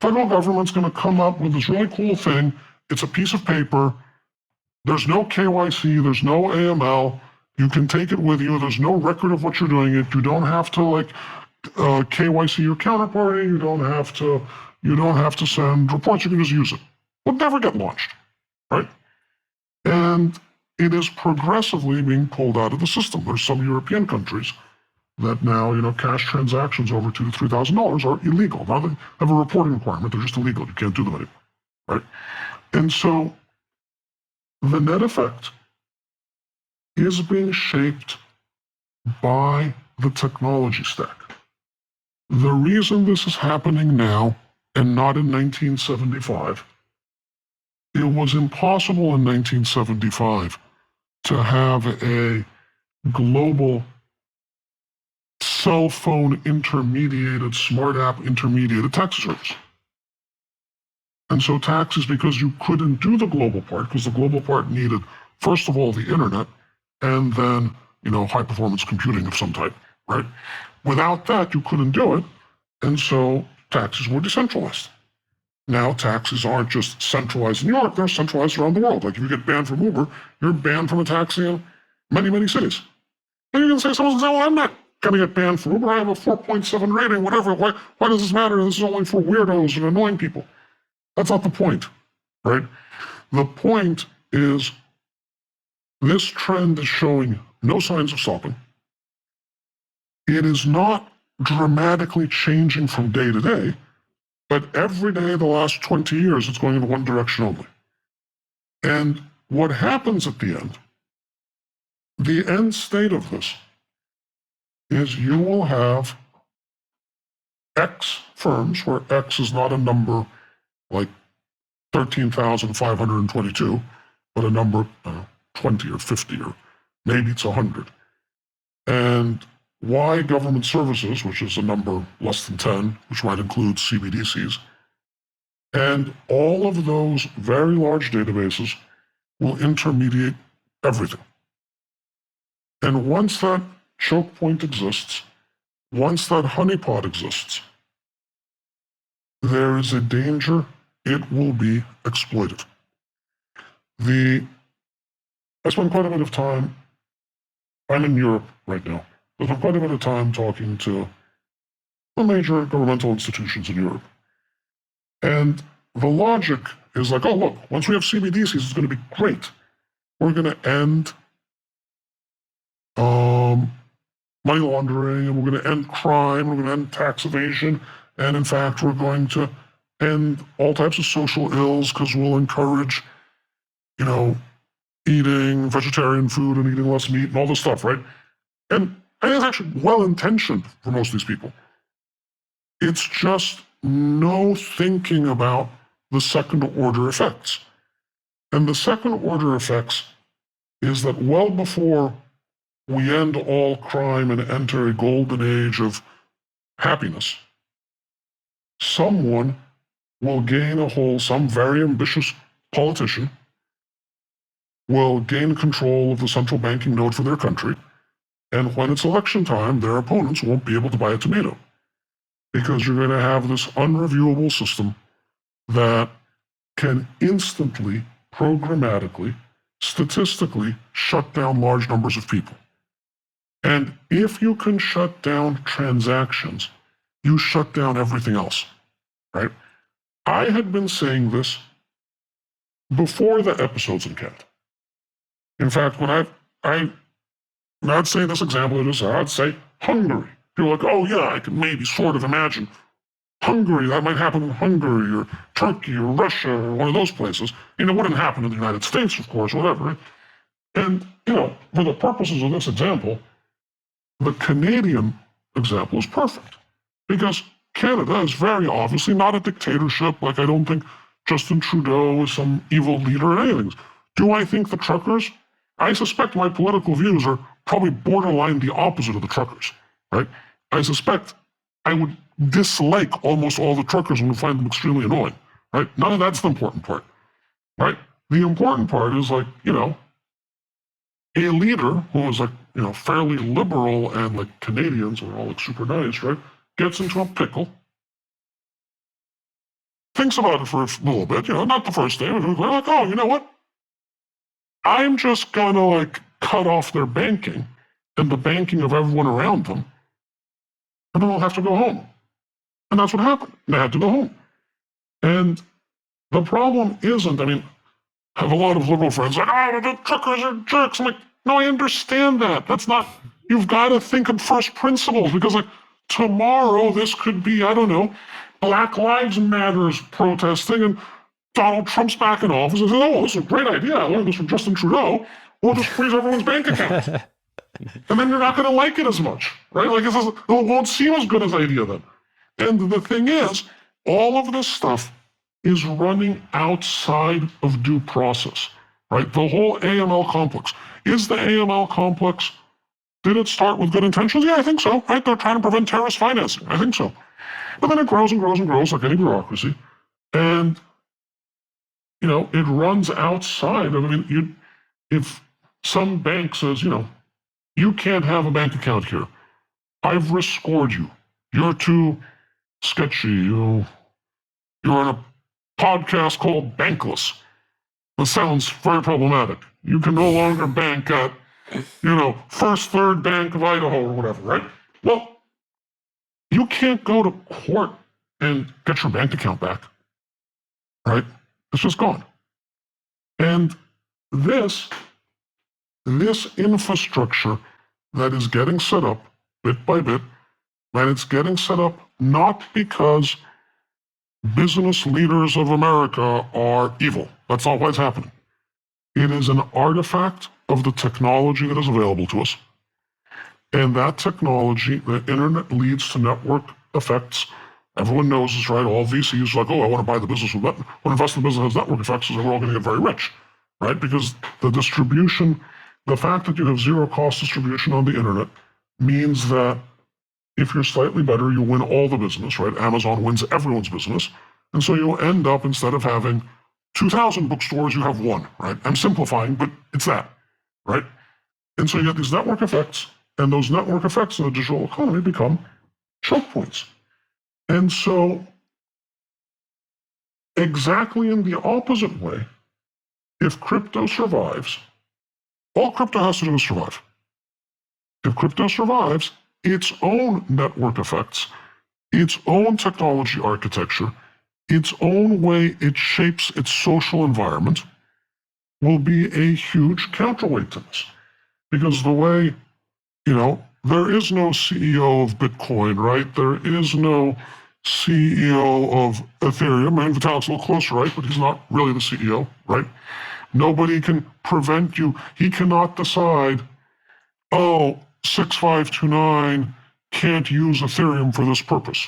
federal government's going to come up with this really cool thing. It's a piece of paper. There's no KYC. There's no AML. You can take it with you. There's no record of what you're doing it. You don't have to KYC your counterparty. You don't have to send reports. You can just use it. Would never get launched, right? And it is progressively being pulled out of the system. There's some European countries that now, cash transactions over $2,000 to $3,000 are illegal. Now they have a reporting requirement. They're just illegal. You can't do them anymore, right? And so the net effect is being shaped by the technology stack. The reason this is happening now and not in 1975, it was impossible in 1975 to have a global cell phone intermediated, smart app intermediated tax service. And so taxes, because you couldn't do the global part, because the global part needed, first of all, the internet, and then, high performance computing of some type, right? Without that, you couldn't do it. And so taxes were decentralized. Now taxes aren't just centralized in New York, they're centralized around the world. Like if you get banned from Uber, you're banned from a taxi in many, many cities. And you can say, someone's going to say, well, I'm not going to get banned from Uber. I have a 4.7 rating, whatever. Why does this matter? This is only for weirdos and annoying people. That's not the point, right? The point is this trend is showing no signs of stopping. It is not dramatically changing from day to day, but every day the last 20 years, it's going in one direction only. And what happens at the end state of this is you will have X firms, where X is not a number like 13,522, but a number 20 or 50 or maybe it's 100. And Y government services, which is a number less than 10, which might include CBDCs. And all of those very large databases will intermediate everything. And once that choke point exists, once that honeypot exists, there is a danger it will be exploited. I spend quite a bit of time, I'm in Europe right now, I spend quite a bit of time talking to the major governmental institutions in Europe. And the logic is like, oh, look, once we have CBDCs, it's going to be great. We're going to end money laundering, and we're going to end crime, we're going to end tax evasion, and in fact, we're going to end all types of social ills because we'll encourage, eating vegetarian food and eating less meat and all this stuff, right? And I think it's actually well-intentioned for most of these people. It's just no thinking about the second-order effects. And the second-order effects is that well before we end all crime and enter a golden age of happiness, someone will gain a hold, some very ambitious politician will gain control of the central banking node for their country, and when it's election time, their opponents won't be able to buy a tomato, because you're going to have this unreviewable system that can instantly, programmatically, statistically shut down large numbers of people. And if you can shut down transactions, you shut down everything else, right? I had been saying this before the episodes in Cat. In fact, when I'd say this example, I'd say Hungary. People are like, oh yeah, I can maybe sort of imagine Hungary, that might happen in Hungary or Turkey or Russia or one of those places. It wouldn't happen in the United States, of course, whatever. And, for the purposes of this example, the Canadian example is perfect, because Canada is very obviously not a dictatorship. Like, I don't think Justin Trudeau is some evil leader or anything. Do I think the truckers? I suspect my political views are probably borderline the opposite of the truckers, right? I suspect I would dislike almost all the truckers and would find them extremely annoying, right? None of that's the important part, right? The important part is, like, a leader who is, like, fairly liberal, and like Canadians are all like super nice, right? Gets into a pickle, thinks about it for a little bit, not the first day, but they're like, oh, you know what? I'm just gonna like cut off their banking and the banking of everyone around them, and then they'll have to go home. And that's what happened. They had to go home. And the problem isn't, I have a lot of liberal friends like, oh, the truckers are jerks. I'm like, no, I understand that. That's not, you've got to think of first principles, because like tomorrow this could be, I don't know, Black Lives Matters protesting, and Donald Trump's back in office and says, oh, this is a great idea. I learned this from Justin Trudeau. We'll just freeze everyone's bank accounts. And then you're not going to like it as much, right? Like, it won't seem as good as an idea then. And the thing is, all of this stuff is running outside of due process, right? The whole AML complex. Is the AML complex, did it start with good intentions? Yeah, I think so, right? They're trying to prevent terrorist financing. I think so. But then it grows and grows and grows like any bureaucracy. And, it runs outside of, if some bank says, you can't have a bank account here. I've risk scored you. You're too sketchy. You're on a podcast called Bankless. That sounds very problematic. You can no longer bank at, First Third Bank of Idaho or whatever, right? Well, you can't go to court and get your bank account back, right? It's just gone. And this infrastructure that is getting set up bit by bit, and it's getting set up not because business leaders of America are evil. That's not why it's happening. It is an artifact of the technology that is available to us. And that technology, the internet, leads to network effects. Everyone knows this, right? All VCs are like, oh, I want to buy the business with that. When invest in the business has network effects, so we're all going to get very rich, right? Because the distribution, the fact that you have zero cost distribution on the internet means that if you're slightly better, you win all the business, right? Amazon wins everyone's business. And so you'll end up, instead of having 2,000 bookstores, you have one, right? I'm simplifying, but it's that, right? And so you get these network effects, and those network effects in the digital economy become choke points. And so, exactly in the opposite way, if crypto survives, all crypto has to do is survive. If crypto survives, its own network effects, its own technology architecture, its own way it shapes its social environment will be a huge counterweight to this. Because the way, there is no CEO of Bitcoin, right? There is no CEO of Ethereum. I mean, Vitalik's a little closer, right? But he's not really the CEO, right? Nobody can prevent you. He cannot decide, oh, 6529 can't use Ethereum for this purpose.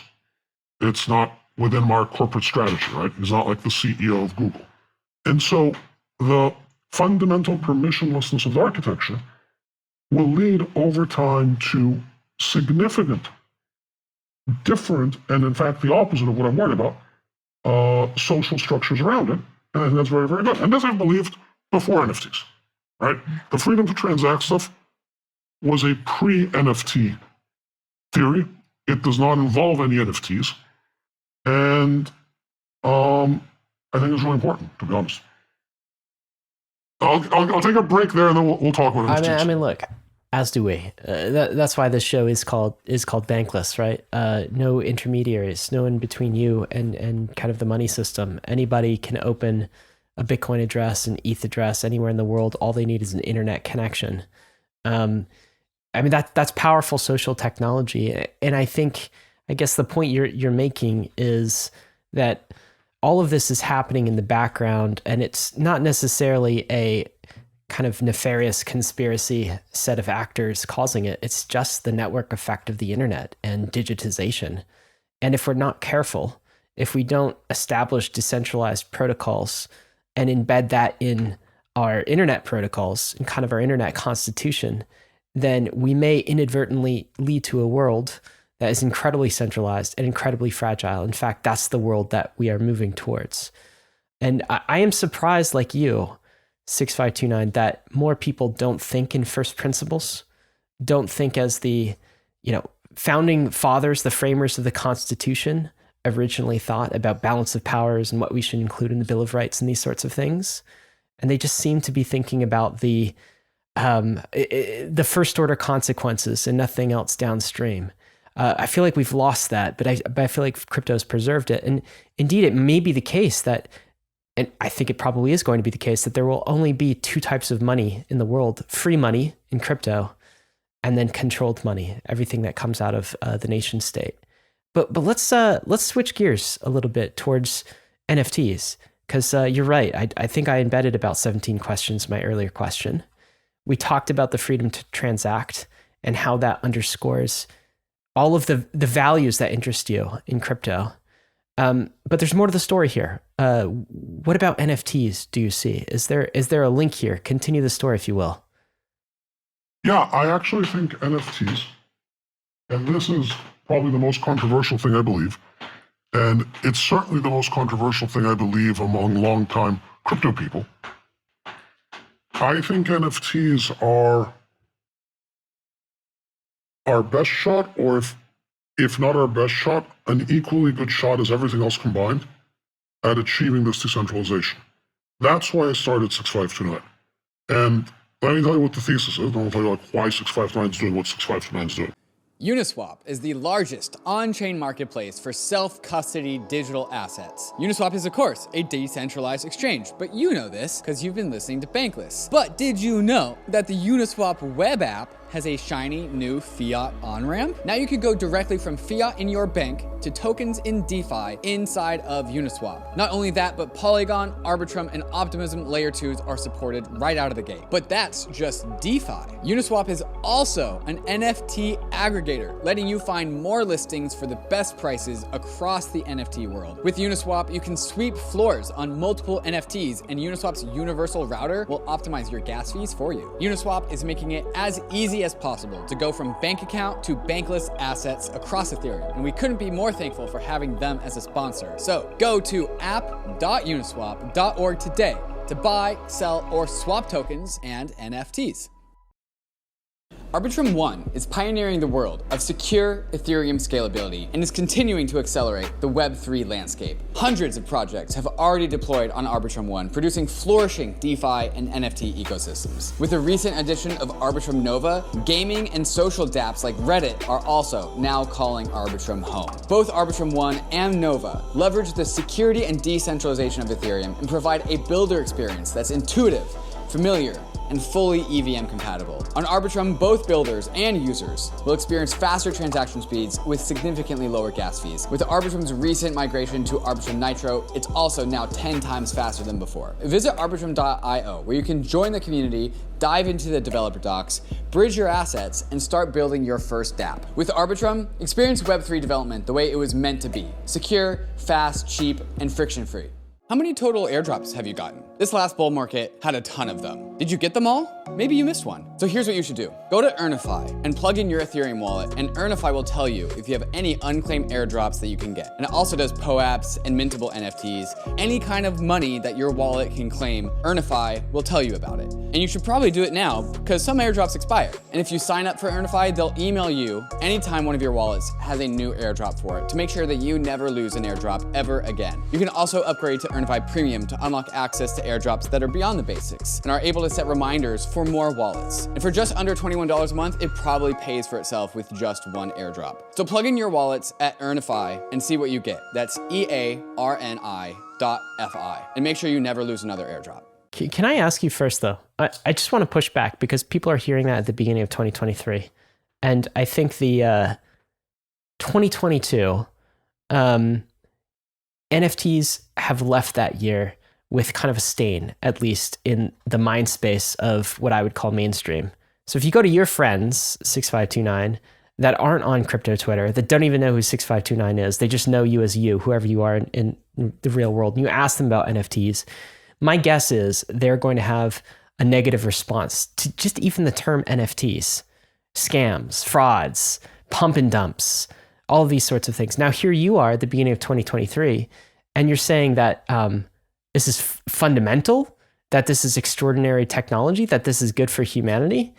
It's not within our corporate strategy, right? He's not like the CEO of Google. And so the fundamental permissionlessness of the architecture will lead over time to significant, different, and in fact the opposite of what I'm worried about, social structures around it. And I think that's very, very good. And this I've believed before NFTs, right? The freedom to transact stuff was a pre-NFT theory. It does not involve any NFTs. And I think it's really important, to be honest. I'll take a break there, and then we'll talk about NFTs. I mean, look, as do we. That's why this show is called Bankless, right? No intermediaries, no in between you and kind of the money system. Anybody can open a Bitcoin address, an ETH address anywhere in the world. All they need is an internet connection. I mean, that's powerful social technology, and I guess the point you're making is that all of this is happening in the background, and it's not necessarily a kind of nefarious conspiracy set of actors causing it. It's just the network effect of the internet and digitization. And if we're not careful, if we don't establish decentralized protocols and embed that in our internet protocols and kind of our internet constitution, then we may inadvertently lead to a world that is incredibly centralized and incredibly fragile. In fact, that's the world that we are moving towards. And I am surprised, like you, 6529, that more people don't think in first principles, don't think as the, founding fathers, the framers of the Constitution originally thought about balance of powers and what we should include in the Bill of Rights and these sorts of things. And they just seem to be thinking about the first order consequences and nothing else downstream. I feel like we've lost that, but I feel like crypto's preserved it. And indeed, it may be the case that, and I think it probably is going to be the case, that there will only be two types of money in the world: free money in crypto, and then controlled money, everything that comes out of the nation state. But let's switch gears a little bit towards NFTs, because you're right. I think I embedded about 17 questions in my earlier question. We talked about the freedom to transact and how that underscores all of the values that interest you in crypto. But there's more to the story here. What about NFTs do you see? Is there a link here? Continue the story, if you will. Yeah, I actually think NFTs, and this is probably the most controversial thing I believe, and it's certainly the most controversial thing I believe among longtime crypto people. I think NFTs are our best shot, or if not our best shot, an equally good shot as everything else combined at achieving this decentralization. That's why I started 6529. And let me tell you what the thesis is, and I'll tell you why 6529 is doing what 6529 is doing. UNISWAP is the largest on-chain marketplace for self-custody digital assets. UNISWAP is, of course, a decentralized exchange, but you know this because you've been listening to Bankless. But did you know that the UNISWAP web app has a shiny new fiat on-ramp? Now you can go directly from fiat in your bank to tokens in DeFi inside of Uniswap. Not only that, but Polygon, Arbitrum, and Optimism Layer 2s are supported right out of the gate. But that's just DeFi. Uniswap is also an NFT aggregator, letting you find more listings for the best prices across the NFT world. With Uniswap, you can sweep floors on multiple NFTs, and Uniswap's universal router will optimize your gas fees for you. Uniswap is making it as easy as possible to go from bank account to bankless assets across Ethereum, and we couldn't be more thankful for having them as a sponsor. So go to app.uniswap.org today to buy, sell, or swap tokens and NFTs. ARBITRUM 1 is pioneering the world of secure Ethereum scalability and is continuing to accelerate the Web3 landscape. Hundreds of projects have already deployed on ARBITRUM 1, producing flourishing DeFi and NFT ecosystems. With the recent addition of ARBITRUM Nova, gaming and social dApps like Reddit are also now calling ARBITRUM home. Both ARBITRUM 1 and Nova leverage the security and decentralization of Ethereum and provide a builder experience that's intuitive, familiar, and fully EVM compatible. On Arbitrum, both builders and users will experience faster transaction speeds with significantly lower gas fees. With Arbitrum's recent migration to Arbitrum Nitro, it's also now 10 times faster than before. Visit arbitrum.io, where you can join the community, dive into the developer docs, bridge your assets, and start building your first dApp. With Arbitrum, experience Web3 development the way it was meant to be: secure, fast, cheap, and friction-free. How many total airdrops have you gotten? This last bull market had a ton of them. Did you get them all? Maybe you missed one. So here's what you should do. Go to Earnify and plug in your Ethereum wallet, and Earnify will tell you if you have any unclaimed airdrops that you can get. And it also does POAPs and mintable NFTs. Any kind of money that your wallet can claim, Earnify will tell you about it. And you should probably do it now because some airdrops expire. And if you sign up for Earnify, they'll email you anytime one of your wallets has a new airdrop for it to make sure that you never lose an airdrop ever again. You can also upgrade to Earnify Premium to unlock access to airdrops that are beyond the basics and are able to set reminders for more wallets. And for just under $21 a month, it probably pays for itself with just one airdrop. So plug in your wallets at Earnify and see what you get. That's EARNI.FI. And make sure you never lose another airdrop. Can I ask you first, though? I just want to push back because people are hearing that at the beginning of 2023. And I think the 2022 NFTs have left that year with kind of a stain, at least in the mind space of what I would call mainstream. So if you go to your friends, 6529, that aren't on crypto Twitter, that don't even know who 6529 is, they just know you as you, whoever you are in the real world, and you ask them about NFTs, my guess is they're going to have a negative response to just even the term NFTs, scams, frauds, pump and dumps, all of these sorts of things. Now, here you are at the beginning of 2023, and you're saying that this is fundamental, that this is extraordinary technology, that this is good for humanity.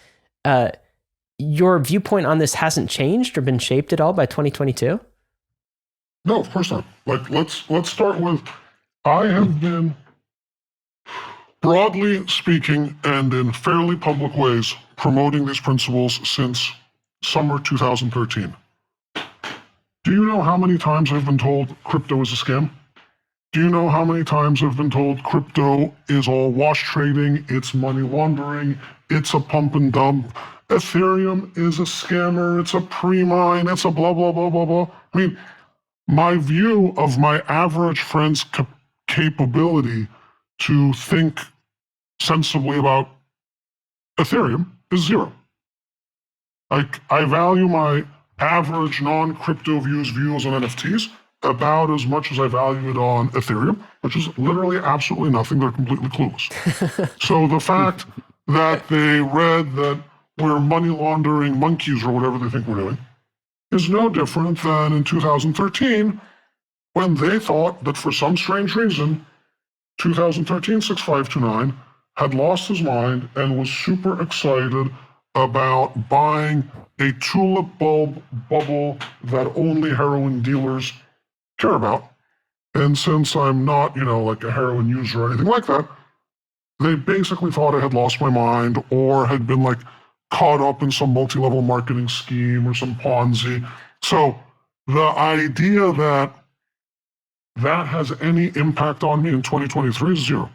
Your viewpoint on this hasn't changed or been shaped at all by 2022? No, of course not. Like, let's start with, I have been, broadly speaking and in fairly public ways, promoting these principles since summer 2013. Do you know how many times I've been told crypto is a scam? Do you know how many times I've been told crypto is all wash trading, it's money laundering, it's a pump and dump, Ethereum is a scammer, it's a pre-mine, it's a blah, blah, blah, blah, blah. I mean, my view of my average friend's capability to think sensibly about Ethereum is zero. I value my average non-crypto views on NFTs about as much as I value it on Ethereum, which is literally absolutely nothing. They're completely clueless. So the fact that they read that we're money laundering monkeys or whatever they think we're doing is no different than in 2013 when they thought that for some strange reason, 2013 6529 had lost his mind and was super excited about buying a tulip bulb bubble that only heroin dealers care about. And since I'm not, like a heroin user or anything like that, they basically thought I had lost my mind or had been like caught up in some multi-level marketing scheme or some Ponzi. So the idea that that has any impact on me in 2023 is zero.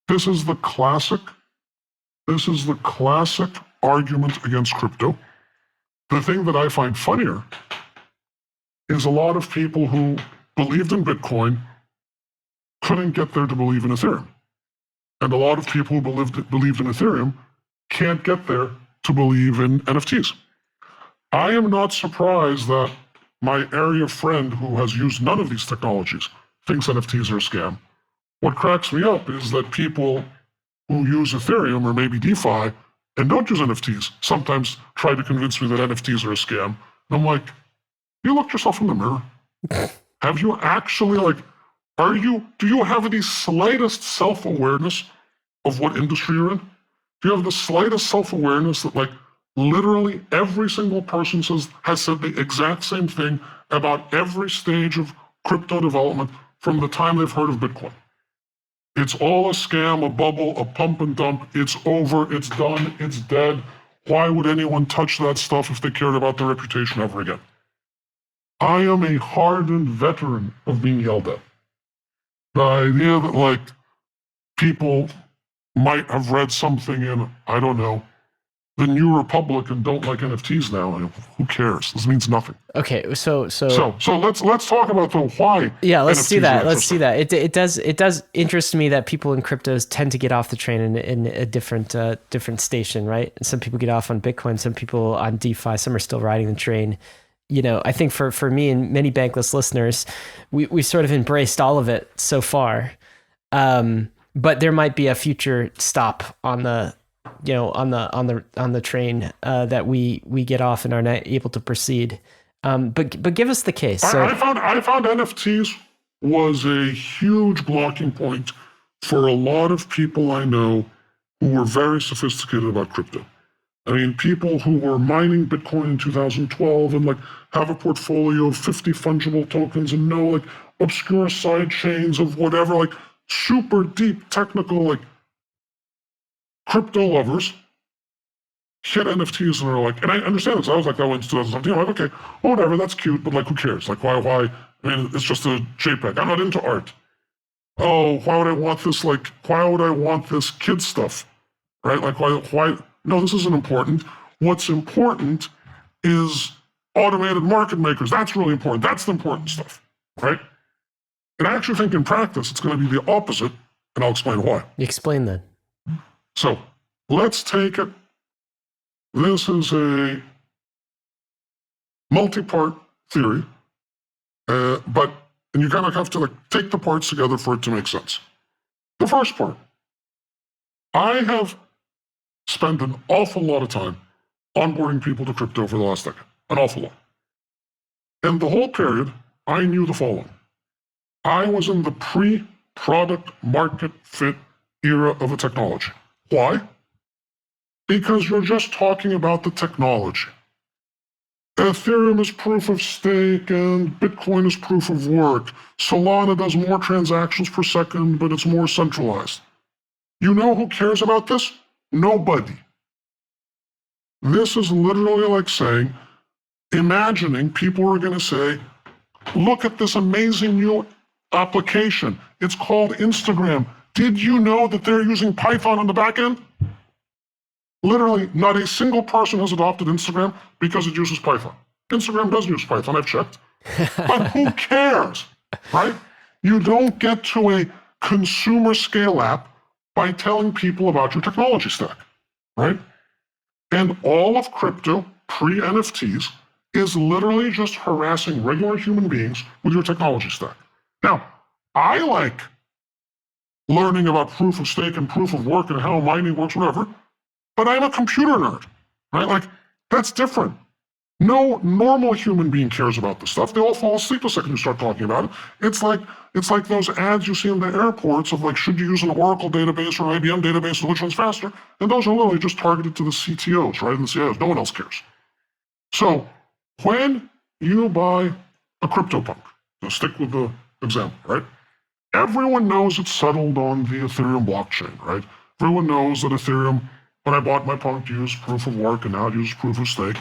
This is the classic argument against crypto. The thing that I find funnier is a lot of people who believed in Bitcoin couldn't get there to believe in Ethereum. And a lot of people who believed in Ethereum can't get there to believe in NFTs. I am not surprised that my area friend who has used none of these technologies thinks NFTs are a scam. What cracks me up is that people who use Ethereum or maybe DeFi and don't use NFTs sometimes try to convince me that NFTs are a scam. And I'm like, you looked yourself in the mirror. Have you actually do you have the slightest self-awareness of what industry you're in? Do you have the slightest self-awareness that literally every single person has said the exact same thing about every stage of crypto development from the time they've heard of Bitcoin? It's all a scam, a bubble, a pump and dump. It's over, it's done, it's dead. Why would anyone touch that stuff if they cared about their reputation ever again? I am a hardened veteran of being yelled at. The idea that people might have read something in, I don't know, the New Republic and don't like NFTs now. Who cares? This means nothing. Okay, so let's talk about the why. Yeah, let's NFTs do that. are Let's do that. It does interest me that people in cryptos tend to get off the train in a different station, right? Some people get off on Bitcoin, some people on DeFi, some are still riding the train. I think for me and many Bankless listeners, we sort of embraced all of it so far. But there might be a future stop on the, on the train that we get off and are not able to proceed. But give us the case. So I found NFTs was a huge blocking point for a lot of people I know who were very sophisticated about crypto. I mean, people who were mining Bitcoin in 2012 and like have a portfolio of 50 fungible tokens and know like obscure side chains of whatever, like super deep technical like crypto lovers hit NFTs and are like, and I understand this. I was like that way in 2017. I'm like, okay, whatever, that's cute, but like, who cares? Like, why? I mean, it's just a JPEG. I'm not into art. Oh, why would I want this? Like, why would I want this kid stuff? Right? Like, why? No, this isn't important. What's important is automated market makers. That's really important. That's the important stuff, right? And I actually think in practice, it's going to be the opposite, and I'll explain why. Explain that. So let's take it. This is a multi-part theory, and you kind of have to like take the parts together for it to make sense. The first part, I have spent an awful lot of time onboarding people to crypto for the last decade, an awful lot. And the whole period, I knew the following. I was in the pre-product market fit era of a technology. Why? Because you're just talking about the technology. Ethereum is proof of stake and Bitcoin is proof of work. Solana does more transactions per second, but it's more centralized. You know who cares about this? Nobody. This is literally like saying, imagining people are going to say, look at this amazing new application. It's called Instagram. Did you know that they're using Python on the back end? Literally, not a single person has adopted Instagram because it uses Python. Instagram does use Python, I've checked. But who cares, right? You don't get to a consumer scale app by telling people about your technology stack, right? And all of crypto, pre-NFTs, is literally just harassing regular human beings with your technology stack. Now, I like learning about proof of stake and proof of work and how mining works, whatever, but I'm a computer nerd, right? Like, that's different. No normal human being cares about this stuff. They all fall asleep the second you start talking about it. It's like those ads you see in the airports of like, should you use an Oracle database or IBM database and which one's faster? And those are literally just targeted to the CTOs, right? And the CIOs, no one else cares. So when you buy a CryptoPunk, so stick with the example, right? Everyone knows it's settled on the Ethereum blockchain, right? Everyone knows that Ethereum, when I bought my punk, used proof of work and now it uses proof of stake.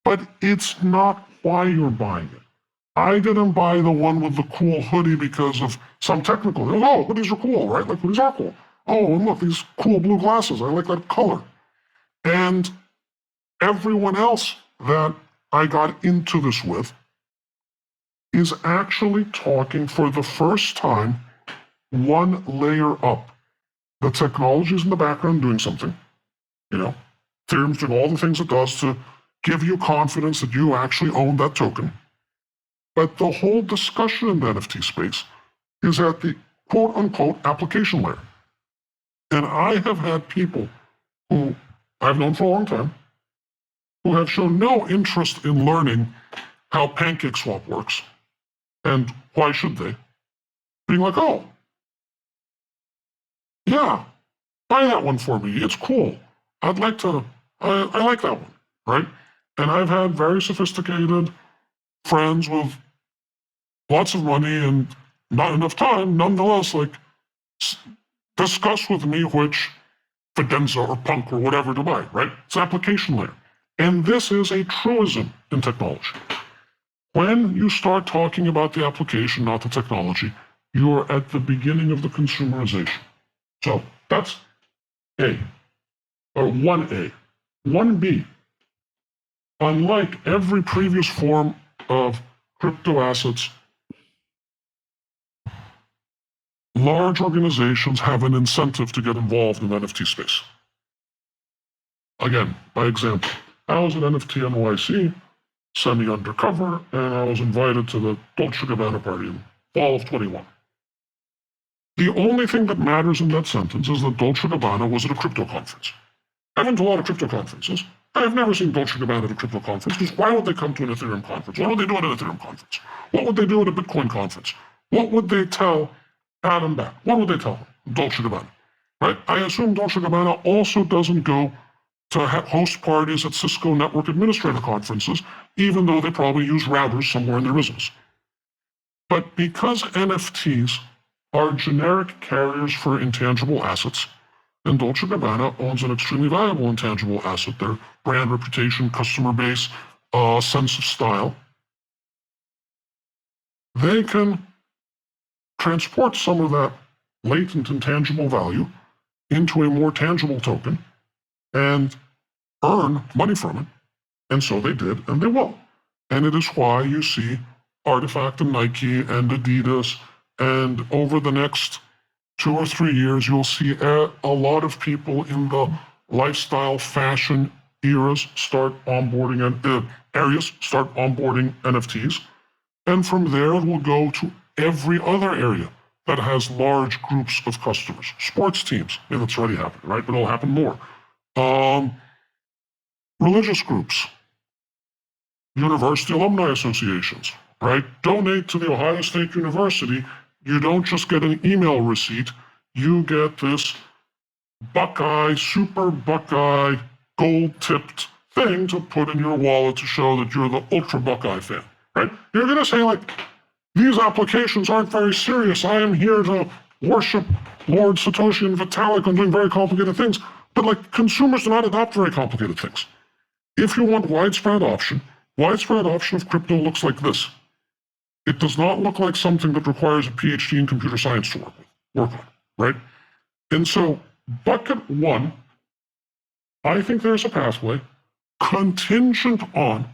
But it's not why you're buying it. I didn't buy the one with the cool hoodie because of some technical. Oh, hoodies are cool, right? Like hoodies are cool. Oh, and look, these cool blue glasses. I like that color. And everyone else that I got into this with is actually talking for the first time one layer up. The technology is in the background doing something. You know, Ethereum's doing all the things it does to give you confidence that you actually own that token. But the whole discussion in the NFT space is at the quote-unquote application layer. And I have had people who I've known for a long time who have shown no interest in learning how PancakeSwap works and why should they, being like, oh, yeah, buy that one for me. It's cool. I like that one, right? And I've had very sophisticated friends with lots of money and not enough time, nonetheless, like, discuss with me which Fidenza or Punk or whatever to buy, right? It's an application layer. And this is a truism in technology. When you start talking about the application, not the technology, you're at the beginning of the consumerization. So that's A, or 1A. 1B. Unlike every previous form of crypto assets, large organizations have an incentive to get involved in the NFT space. Again, by example, I was at NFT NYC, semi-undercover, and I was invited to the Dolce & Gabbana party in fall of 21. The only thing that matters in that sentence is that Dolce & Gabbana was at a crypto conference. I've been to a lot of crypto conferences. I've never seen Dolce & Gabbana at a crypto conference, because why would they come to an Ethereum conference? What would they do at an Ethereum conference? What would they do at a Bitcoin conference? What would they tell Adam Back? What would they tell him? Dolce & Gabbana, right? I assume Dolce & Gabbana also doesn't go to host parties at Cisco Network Administrator conferences, even though they probably use routers somewhere in their business. But because NFTs are generic carriers for intangible assets, and Dolce & Gabbana owns an extremely valuable intangible asset, their brand reputation, customer base, sense of style, they can transport some of that latent intangible value into a more tangible token and earn money from it. And so they did, and they will. And it is why you see Artifact and Nike and Adidas, and over the next 2 or 3 years, you'll see a lot of people in the lifestyle fashion eras start onboarding NFTs. And from there, it will go to every other area that has large groups of customers. Sports teams, maybe that's already happened, right? But it'll happen more. Religious groups, university alumni associations, right? Donate to the Ohio State University. You don't just get an email receipt, you get this Buckeye, super Buckeye, gold-tipped thing to put in your wallet to show that you're the ultra Buckeye fan, right? You're gonna say, like, these applications aren't very serious. I am here to worship Lord Satoshi and Vitalik on doing very complicated things. But, like, consumers do not adopt very complicated things. If you want widespread adoption of crypto looks like this. It does not look like something that requires a PhD in computer science to work on, right? And so, bucket one, I think there's a pathway contingent on,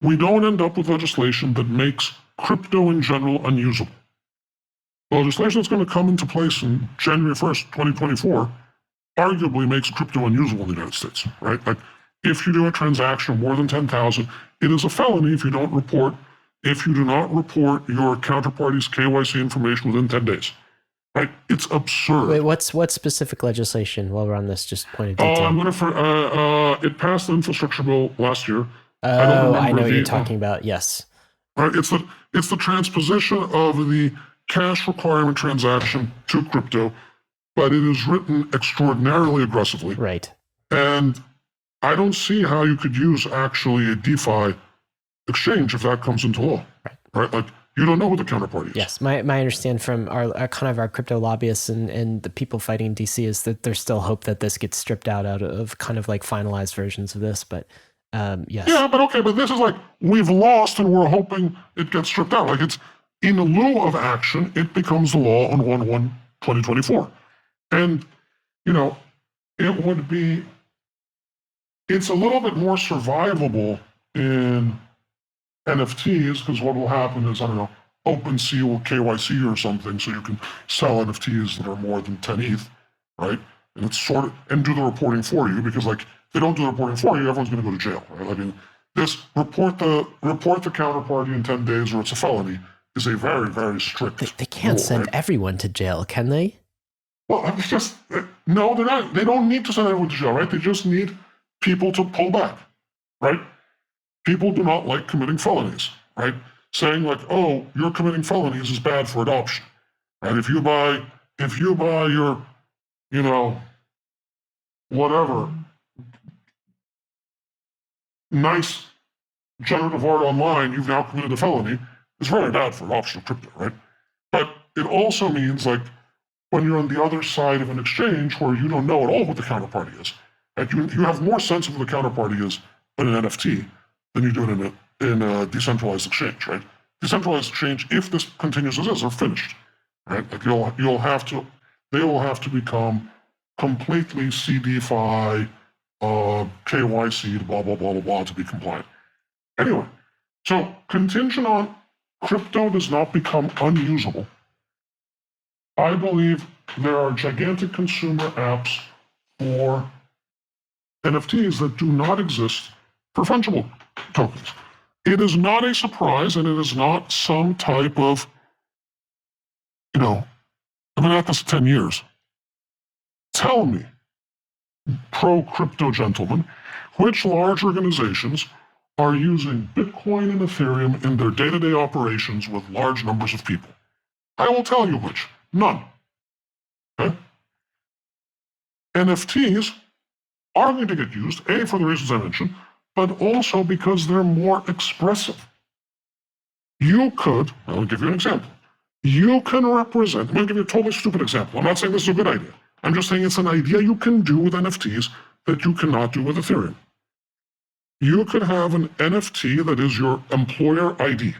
we don't end up with legislation that makes crypto in general unusable. The legislation that's going to come into place in January 1st, 2024, arguably makes crypto unusable in the United States, right? Like, if you do a transaction of more than 10,000, it is a felony if you do not report your counterparty's KYC information within 10 days, right? It's absurd. Wait, what specific legislation? While we're on this, just point of detail. It passed the infrastructure bill last year. Oh, I know what you're talking about. Yes. Right. It's the transposition of the cash requirement transaction to crypto, but it is written extraordinarily aggressively. Right. And I don't see how you could use actually a DeFi exchange if that comes into law. Right? Like, you don't know who the counterparty is. Yes. My understanding from our kind of our crypto lobbyists and the people fighting in DC is that there's still hope that this gets stripped out of kind of like finalized versions of this, but yes. Yeah, but okay, but this is like, we've lost and we're hoping it gets stripped out. Like, it's in lieu of action, it becomes the law on 1/1/2024. And, you know, it's a little bit more survivable in NFTs, because what will happen is, I don't know, OpenSea will KYC or something, so you can sell NFTs that are more than 10 ETH, right? And it's sort of, and do the reporting for you, because, like, if they don't do the reporting for you, everyone's going to go to jail, right? I mean, this report the counterparty in 10 days or it's a felony is a very, very strict They can't rule, send right? everyone to jail, can they? Well, it's just, no, they're not. They don't need to send everyone to jail, right? They just need people to pull back, right? People do not like committing felonies, right? Saying, like, oh, you're committing felonies is bad for adoption, right? If you buy your, you know, whatever, nice generative art online, you've now committed a felony, it's very bad for adoption of crypto, right? But it also means, like, when you're on the other side of an exchange where you don't know at all what the counterparty is, right? You have more sense of who the counterparty is in an NFT than you do in a decentralized exchange, right? Decentralized exchange, if this continues as is, are finished, right? Like, they will have to become completely CDFI, KYC, blah, blah, blah, blah, blah, to be compliant. Anyway, so contingent on crypto does not become unusable, I believe there are gigantic consumer apps for NFTs that do not exist for fungible tokens. It is not a surprise, and it is not some type of I've been at this 10 years. Tell me, pro-crypto gentlemen, which large organizations are using Bitcoin and Ethereum in their day-to-day operations with large numbers of people? I will tell you which. None. Okay? NFTs are going to get used, A, for the reasons I mentioned, but also because they're more expressive. I'll give you an example. You can represent, I'm going to give you a totally stupid example. I'm not saying this is a good idea. I'm just saying it's an idea you can do with NFTs that you cannot do with Ethereum. You could have an NFT that is your employer ID.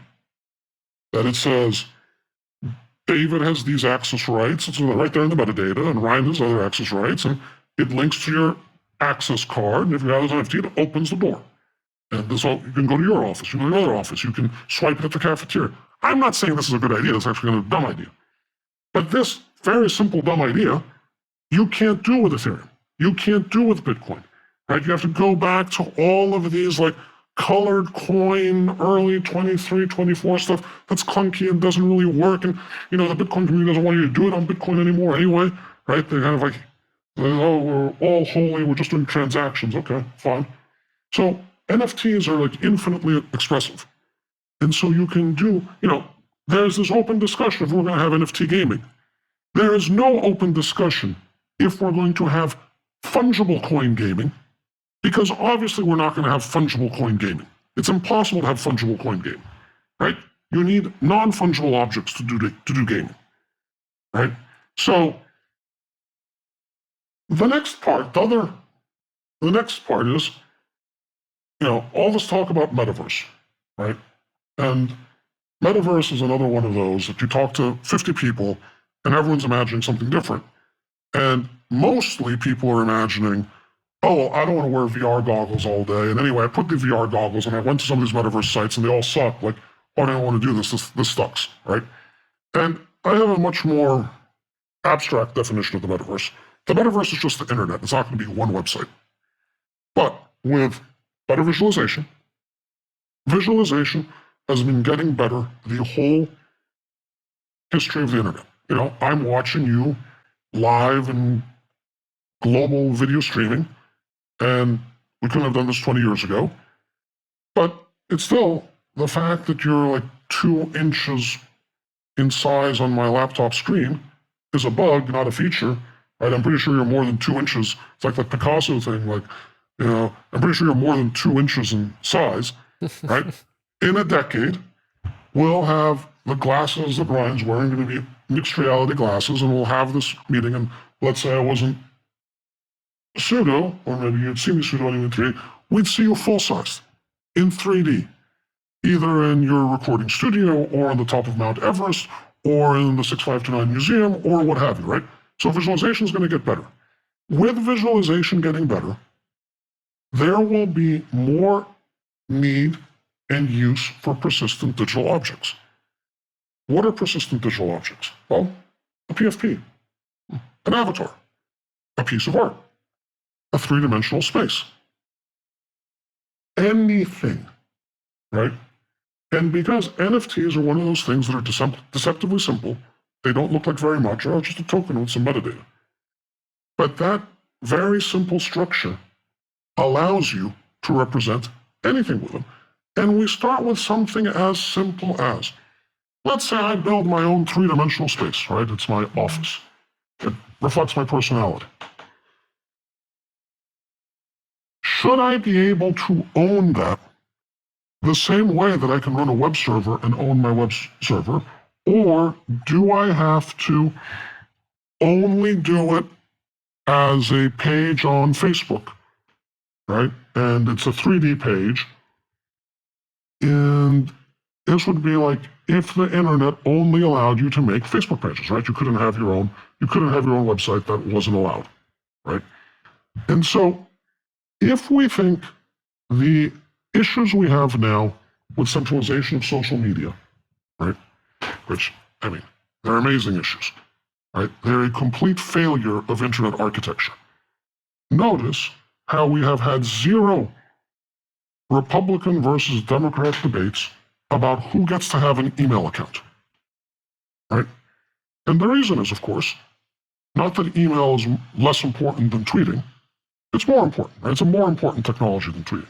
That it says, David has these access rights, it's right there in the metadata, and Ryan has other access rights, and it links to your access card, and if you have this NFT, it opens the door. And you can go to your office, you can go to another office, you can swipe it at the cafeteria. I'm not saying this is a good idea, it's actually a dumb idea. But this very simple dumb idea, you can't do with Ethereum. You can't do with Bitcoin, right? You have to go back to all of these like colored coin, early 23, 24 stuff that's clunky and doesn't really work. And, the Bitcoin community doesn't want you to do it on Bitcoin anymore anyway, right? They're kind of like, oh, we're all holy, we're just doing transactions. Okay, fine. So NFTs are like infinitely expressive. And so you can do, there's this open discussion if we're going to have NFT gaming. There is no open discussion if we're going to have fungible coin gaming, because obviously we're not going to have fungible coin gaming. It's impossible to have fungible coin gaming, right? You need non-fungible objects to do gaming, right? So the next part is, all this talk about Metaverse, right? And Metaverse is another one of those that you talk to 50 people and everyone's imagining something different. And mostly people are imagining, oh, I don't want to wear VR goggles all day. And anyway, I put the VR goggles and I went to some of these Metaverse sites and they all suck. Like, oh, I don't want to do this. This sucks, right? And I have a much more abstract definition of the Metaverse. The Metaverse is just the internet. It's not going to be one website. But with better visualization has been getting better the whole history of the internet. I'm watching you live and global video streaming, and we couldn't have done this 20 years ago. But it's still the fact that you're like 2 inches in size on my laptop screen is a bug, not a feature. Right? I'm pretty sure you're more than 2 inches. It's like the Picasso thing. Like, I'm pretty sure you're more than 2 inches in size, right? In a decade, we'll have the glasses that Ryan's wearing going to be mixed reality glasses, and we'll have this meeting, and let's say I wasn't pseudo, or maybe you'd see me pseudo in 3D, we'd see you full-sized in 3D, either in your recording studio or on the top of Mount Everest or in the 6529 museum or what have you, right? So visualization is going to get better. With visualization getting better, there will be more need and use for persistent digital objects. What are persistent digital objects? Well, a PFP, an avatar, a piece of art, a 3-dimensional space. Anything, right? And because NFTs are one of those things that are deceptively simple, they don't look like very much, or just a token with some metadata. But that very simple structure allows you to represent anything with them. And we start with something as simple as, let's say I build my own 3-dimensional space, right? It's my office. It reflects my personality. Should I be able to own that the same way that I can run a web server and own my web server? Or do I have to only do it as a page on Facebook, right? And it's a 3D page. And this would be like if the internet only allowed you to make Facebook pages, right? You couldn't have your own website. That wasn't allowed, right? And so if we think the issues we have now with centralization of social media, right? Which, they're amazing issues, right? They're a complete failure of internet architecture. Notice how we have had 0 Republican versus Democrat debates about who gets to have an email account, right? And the reason is, of course, not that email is less important than tweeting. It's more important, right? It's a more important technology than tweeting,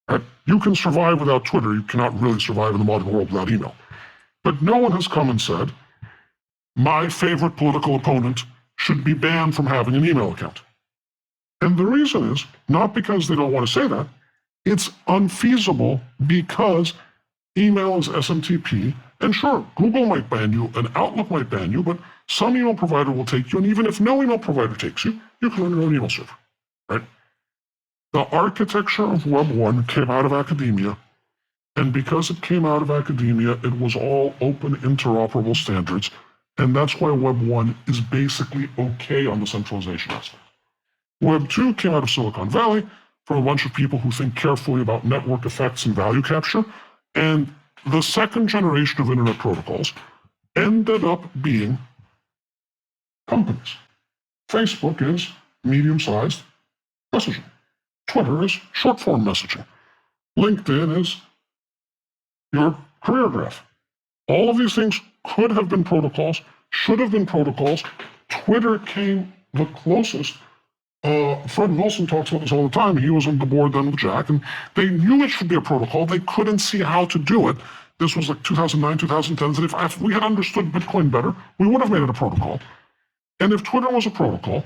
right? You can survive without Twitter. You cannot really survive in the modern world without email. But no one has come and said, my favorite political opponent should be banned from having an email account. And the reason is not because they don't want to say that. It's unfeasible because email is SMTP. And sure, Google might ban you and Outlook might ban you, but some email provider will take you. And even if no email provider takes you, you can run your own email server, right? The architecture of Web 1 came out of academia. And because it came out of academia, it was all open interoperable standards. And that's why Web 1 is basically okay on the centralization aspect. Web 2 came out of Silicon Valley from a bunch of people who think carefully about network effects and value capture. And the second generation of internet protocols ended up being companies. Facebook is medium-sized messaging. Twitter is short-form messaging. LinkedIn is your career graph. All of these things could have been protocols, should have been protocols. Twitter came the closest. Fred Wilson talks about this all the time. He was on the board then with Jack, and they knew it should be a protocol. They couldn't see how to do it. This was like 2009, 2010. If we had understood Bitcoin better, we would have made it a protocol. And if Twitter was a protocol,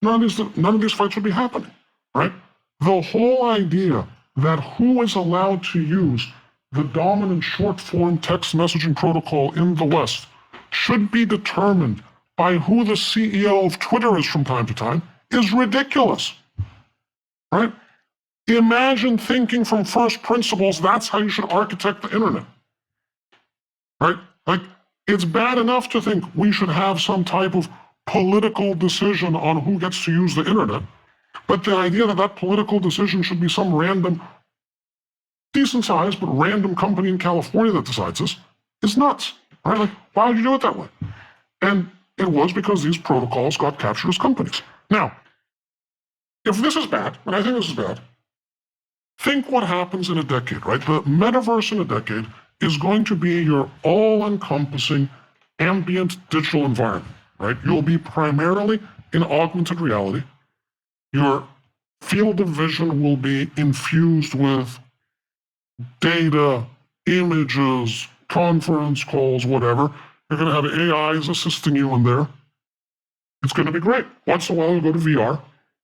none of these fights would be happening, right? The whole idea that who is allowed to use the dominant short-form text messaging protocol in the West should be determined by who the CEO of Twitter is from time to time is ridiculous, right? Imagine thinking from first principles, that's how you should architect the internet, right? Like, it's bad enough to think we should have some type of political decision on who gets to use the internet, but the idea that that political decision should be some random, decent-sized, but random company in California that decides this is nuts, right? Like, why would you do it that way? And it was because these protocols got captured as companies. Now, if this is bad, and I think this is bad, think what happens in a decade, right? The metaverse in a decade is going to be your all-encompassing ambient digital environment, right? You'll be primarily in augmented reality. Your field of vision will be infused with data, images, conference calls, whatever. You're going to have AIs assisting you in there. It's going to be great. Once in a while, you go to VR.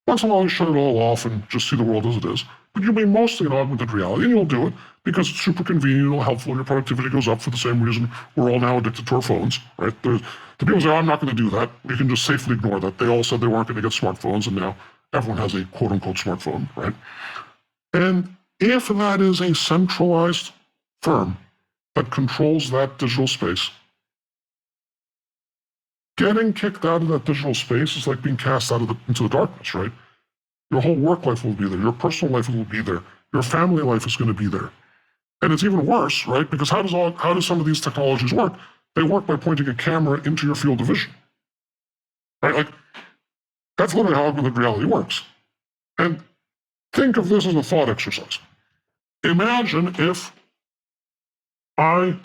Once in a while, you shut it all off and just see the world as it is. But you'll be mostly in augmented reality, and you'll do it because it's super convenient and helpful, and your productivity goes up for the same reason we're all now addicted to our phones, right? The people say, I'm not going to do that. You can just safely ignore that. They all said they weren't going to get smartphones, and now everyone has a quote-unquote smartphone, right? And if that is a centralized firm that controls that digital space, getting kicked out of that digital space is like being cast out of into the darkness, right? Your whole work life will be there. Your personal life will be there. Your family life is going to be there. And it's even worse, right? Because how do some of these technologies work? They work by pointing a camera into your field of vision, right? Like, that's literally how augmented reality works. And think of this as a thought exercise. Imagine if I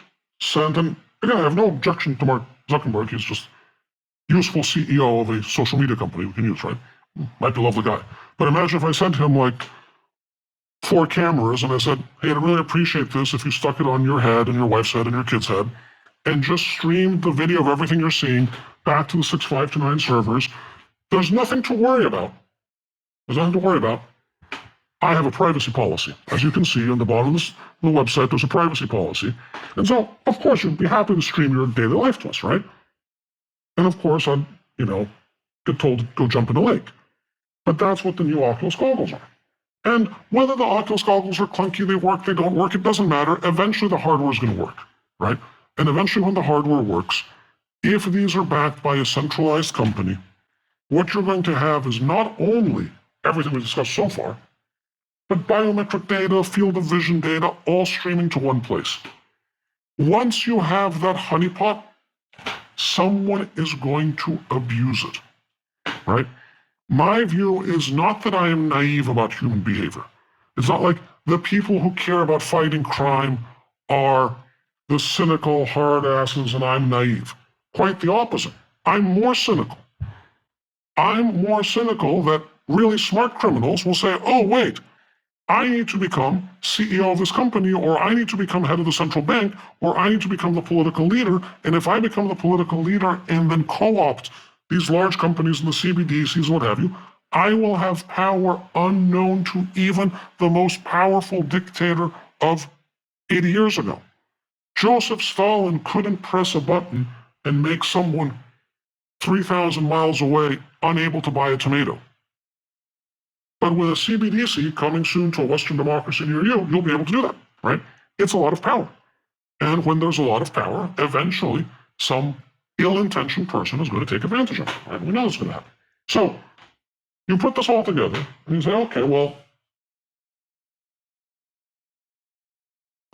sent, and again, I have no objection to Mark Zuckerberg. He's just useful CEO of a social media company we can use, right? Might be a lovely guy. But imagine if I sent him like 4 cameras and I said, hey, I'd really appreciate this if you stuck it on your head and your wife's head and your kid's head and just streamed the video of everything you're seeing back to the 6529 servers. There's nothing to worry about. There's nothing to worry about. I have a privacy policy. As you can see on the bottom of the website, there's a privacy policy. And so, of course, you'd be happy to stream your daily life to us, right? And of course, I'd, get told to go jump in the lake. But that's what the new Oculus goggles are. And whether the Oculus goggles are clunky, they work, they don't work, it doesn't matter. Eventually, the hardware is going to work, right? And eventually, when the hardware works, if these are backed by a centralized company, what you're going to have is not only everything we discussed so far, but biometric data, field of vision data, all streaming to one place. Once you have that honeypot, someone is going to abuse it, right? My view is not that I am naive about human behavior. It's not like the people who care about fighting crime are the cynical hard asses and I'm naive. quite the opposite. I'm more cynical. I'm more cynical that really smart criminals will say, oh, wait, I need to become CEO of this company, or I need to become head of the central bank, or I need to become the political leader. And if I become the political leader and then co-opt these large companies and the CBDCs, what have you, I will have power unknown to even the most powerful dictator of 80 years ago. Joseph Stalin couldn't press a button and make someone 3,000 miles away unable to buy a tomato. But with a CBDC coming soon to a Western democracy near you, you'll be able to do that, right? It's a lot of power. And when there's a lot of power, eventually some ill-intentioned person is going to take advantage of it, right? We know it's going to happen. So you put this all together and you say, okay, well,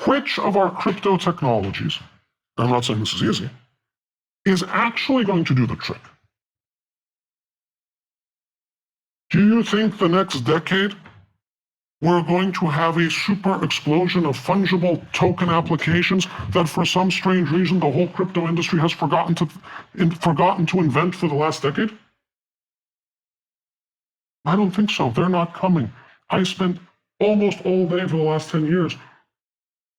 which of our crypto technologies, I'm not saying this is easy, is actually going to do the trick? Do you think the next decade we're going to have a super explosion of fungible token applications that for some strange reason the whole crypto industry has forgotten to invent for the last decade? I don't think so. They're not coming. I spent almost all day for the last 10 years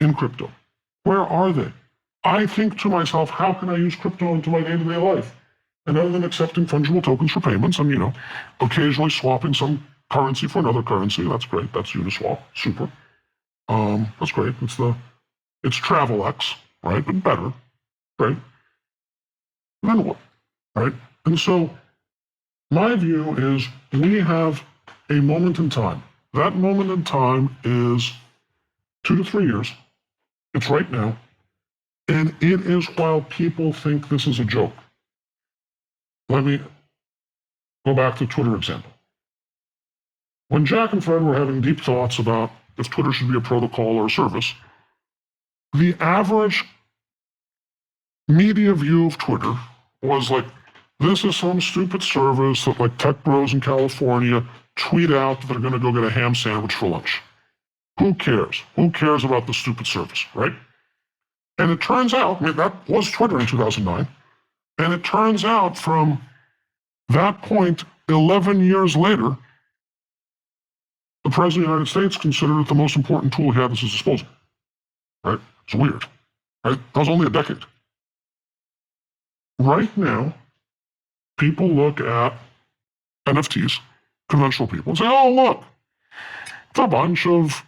in crypto. Where are they? I think to myself, how can I use crypto into my day-to-day life? And other than accepting fungible tokens for payments and, occasionally swapping some currency for another currency, that's great. That's UNISWAP, super. That's great. It's TravelX, right? But better, right? Then what, right? And so my view is we have a moment in time. That moment in time is 2 to 3 years. It's right now. And it is while people think this is a joke. Let me go back to Twitter example. When Jack and Fred were having deep thoughts about if Twitter should be a protocol or a service, the average media view of Twitter was like, this is some stupid service that like tech bros in California tweet out that they're going to go get a ham sandwich for lunch. Who cares? Who cares about the stupid service, right? And it turns out, that was Twitter in 2009, and it turns out from that point, 11 years later, the President of the United States considered it the most important tool he had at his disposal, right? It's weird, right? That was only a decade. Right now, people look at NFTs, conventional people, and say, oh, look, it's a bunch of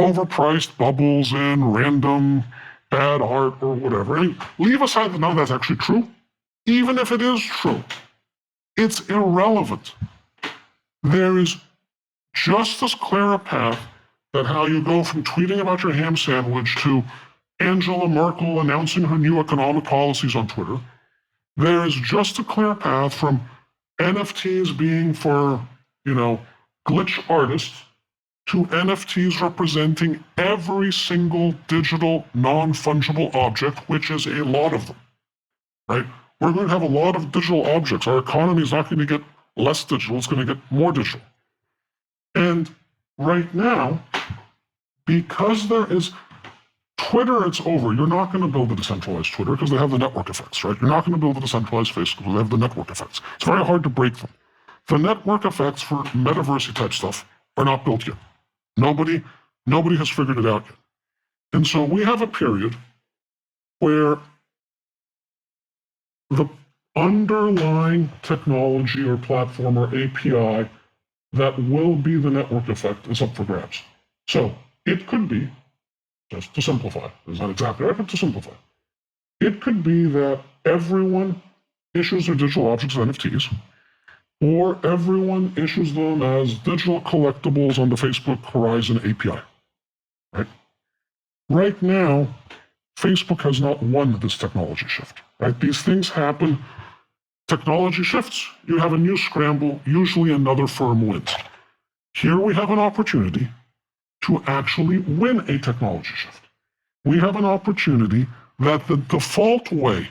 overpriced bubbles and random bad art or whatever. I mean, leave aside that none of that's actually true. Even if it is true, it's irrelevant. There is just as clear a path that how you go from tweeting about your ham sandwich to Angela Merkel announcing her new economic policies on Twitter. There is just a clear path from NFTs being for, glitch artists to NFTs representing every single digital non-fungible object, which is a lot of them, right? We're going to have a lot of digital objects. Our economy is not going to get less digital, it's going to get more digital. And right now, because there is Twitter, it's over. You're not going to build a decentralized Twitter because they have the network effects, right? You're not going to build a decentralized Facebook because they have the network effects. It's very hard to break them. The network effects for metaverse type stuff are not built yet. Nobody has figured it out yet. And so we have a period where the underlying technology or platform or API that will be the network effect is up for grabs. So it could be, just to simplify, it's not exactly right, but to simplify, it could be that everyone issues their digital objects as NFTs, or everyone issues them as digital collectibles on the Facebook Horizon API, right? Right now, Facebook has not won this technology shift, right? These things happen, technology shifts, you have a new scramble, usually another firm wins. Here we have an opportunity to actually win a technology shift. We have an opportunity that the default way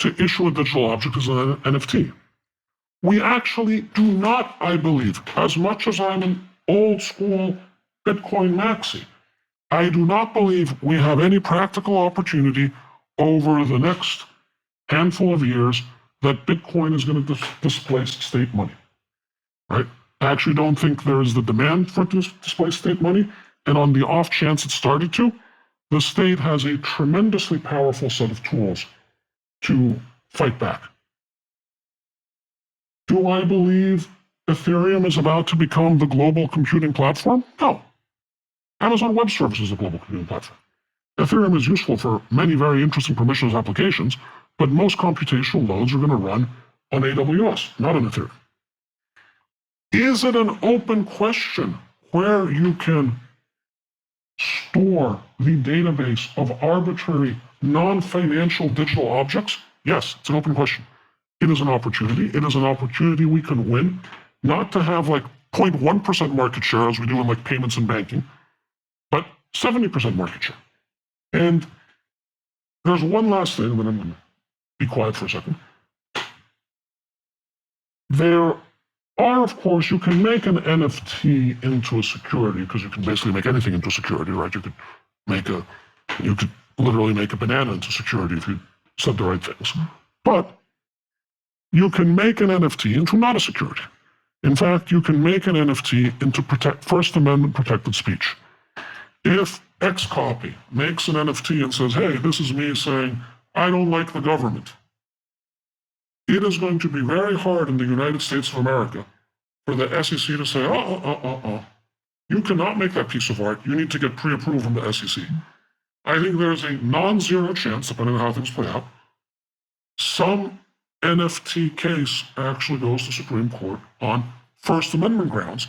to issue a digital object is an NFT. We actually do not, I believe, as much as I'm an old school Bitcoin maxi, I do not believe we have any practical opportunity over the next handful of years that Bitcoin is going to displace state money, right? I actually don't think there is the demand for it to displace state money. And on the off chance it started to, the state has a tremendously powerful set of tools to fight back. Do I believe Ethereum is about to become the global computing platform? No. Amazon Web Services is a global computing platform. Ethereum is useful for many very interesting permissionless applications, but most computational loads are going to run on AWS, not on Ethereum. Is it an open question where you can store the database of arbitrary, non-financial digital objects? Yes, it's an open question. It is an opportunity. It is an opportunity we can win, not to have like 0.1% market share as we do in like payments and banking, but 70% market share. And there's one last thing, but I'm going to be quiet for a second. There are, of course, you can make an NFT into a security because you can basically make anything into a security, right? You could literally make a banana into security if you said the right things. But you can make an NFT into not a security. In fact, you can make an NFT into First Amendment protected speech. If Xcopy makes an NFT and says, hey, this is me saying, I don't like the government, it is going to be very hard in the United States of America for the SEC to say, you cannot make that piece of art. You need to get pre-approval from the SEC. I think there's a non-zero chance, depending on how things play out, some NFT case actually goes to Supreme Court on First Amendment grounds.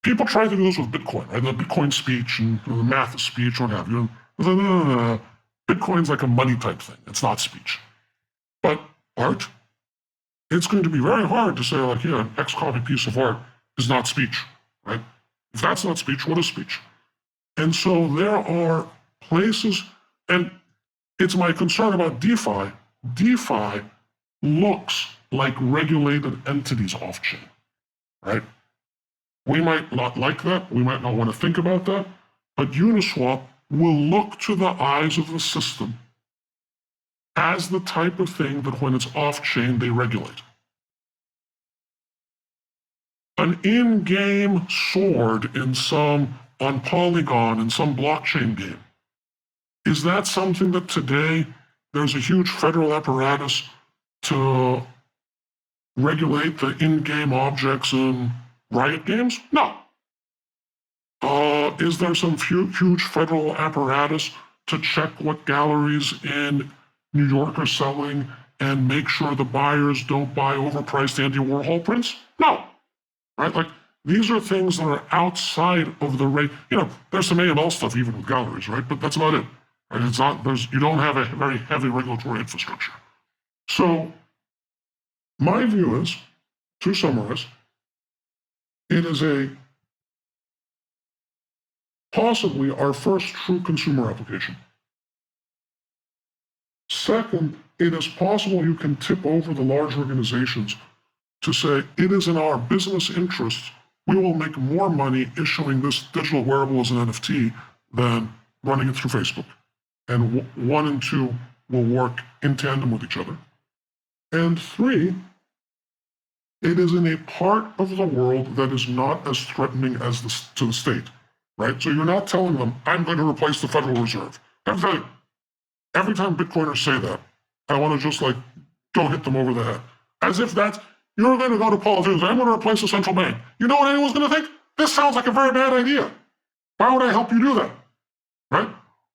People try to do this with Bitcoin, right? The Bitcoin speech and the math of speech, what have you. Bitcoin's like a money type thing. It's not speech. But art, it's going to be very hard to say, like, yeah, an Xcopy piece of art is not speech, right? If that's not speech, what is speech? And so there are places, and it's my concern about DeFi. DeFi looks like regulated entities off-chain, right? We might not like that. We might not want to think about that. But Uniswap will look to the eyes of the system as the type of thing that when it's off-chain, they regulate. An in-game sword on Polygon in some blockchain game, is that something that today there's a huge federal apparatus to regulate the in-game objects in Riot games? No. Is there some huge federal apparatus to check what galleries in New York are selling and make sure the buyers don't buy overpriced Andy Warhol prints? No. Right? Like, these are things that are outside of the rate. There's some AML stuff even with galleries, right? But that's about it. Right? It's not, you don't have a very heavy regulatory infrastructure. So my view is, to summarize, it is possibly our first true consumer application. Second, it is possible you can tip over the large organizations to say, it is in our business interests, we will make more money issuing this digital wearable as an NFT than running it through Facebook. And 1 and 2 will work in tandem with each other. And 3, it is in a part of the world that is not as threatening as to the state, right? So you're not telling them, I'm going to replace the Federal Reserve. Every time Bitcoiners say that, I want to just like go hit them over the head. As if you're going to go to politicians, I'm going to replace the central bank. You know what anyone's going to think? This sounds like a very bad idea. Why would I help you do that? Right?